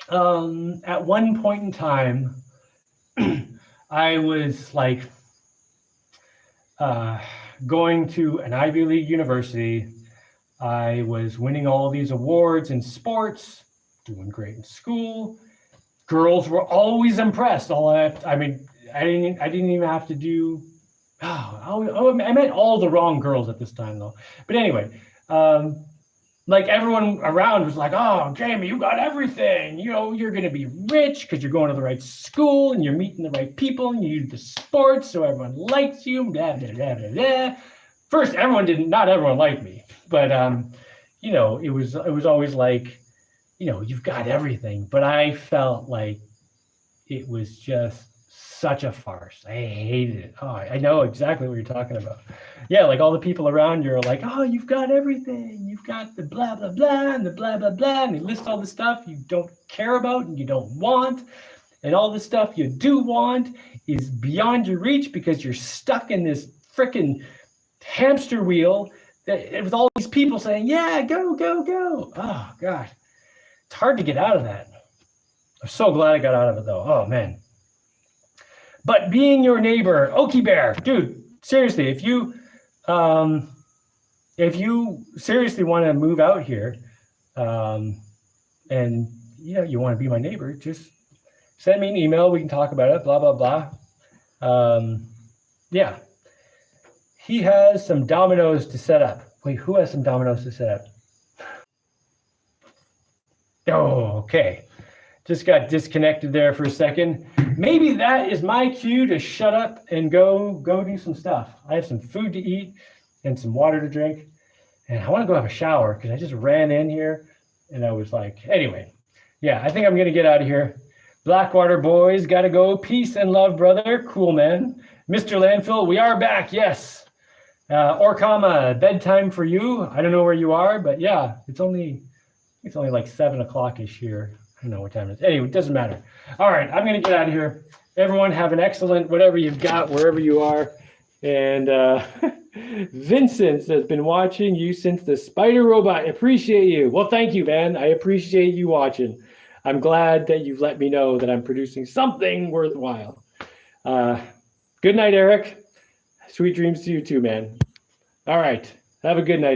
at one point in time, I was going to an Ivy League university. I was winning all these awards in sports, doing great in school. Girls were always impressed. I didn't even have to do. I met all the wrong girls at this time though. But anyway, like everyone around was like, oh, Jaimie, you got everything. You know, you're going to be rich because you're going to the right school and you're meeting the right people and you do the sports, so everyone likes you. Blah, blah, blah, blah, blah. First, not everyone liked me, but you know, it was always like, you know, you've got everything. But I felt like it was just such a farce. I hated it. Oh, I know exactly what you're talking about. Yeah, like all the people around you are like, oh, you've got everything. You've got the blah, blah, blah, and the blah, blah, blah. And they list all the stuff you don't care about and you don't want. And all the stuff you do want is beyond your reach because you're stuck in this freaking hamster wheel with all these people saying, yeah, go, go, go. Oh, God. It's hard to get out of that. I'm so glad I got out of it, though. Oh, man. But being your neighbor, Okie Bear, dude, seriously, if you seriously want to move out here, and you know you want to be my neighbor, just send me an email. We can talk about it. Blah blah blah. Yeah, he has some dominoes to set up. Wait, who has some dominoes to set up? Oh, okay. Just got disconnected there for a second. Maybe that is my cue to shut up and go do some stuff. I have some food to eat and some water to drink. And I want to go have a shower because I just ran in here and I was like, anyway, yeah, I think I'm going to get out of here. Blackwater boys, got to go. Peace and love, brother. Cool, man. Mr. Landfill, we are back. Yes. Orkama, bedtime for you. I don't know where you are, but yeah, it's only like 7 o'clock-ish here. I don't know what time it is. Anyway, it doesn't matter. All right, I'm going to get out of here. Everyone have an excellent whatever you've got, wherever you are. And Vincent has been watching you since the spider robot. Appreciate you. Well, thank you, man. I appreciate you watching. I'm glad that you've let me know that I'm producing something worthwhile. Good night, Eric. Sweet dreams to you too, man. All right. Have a good night.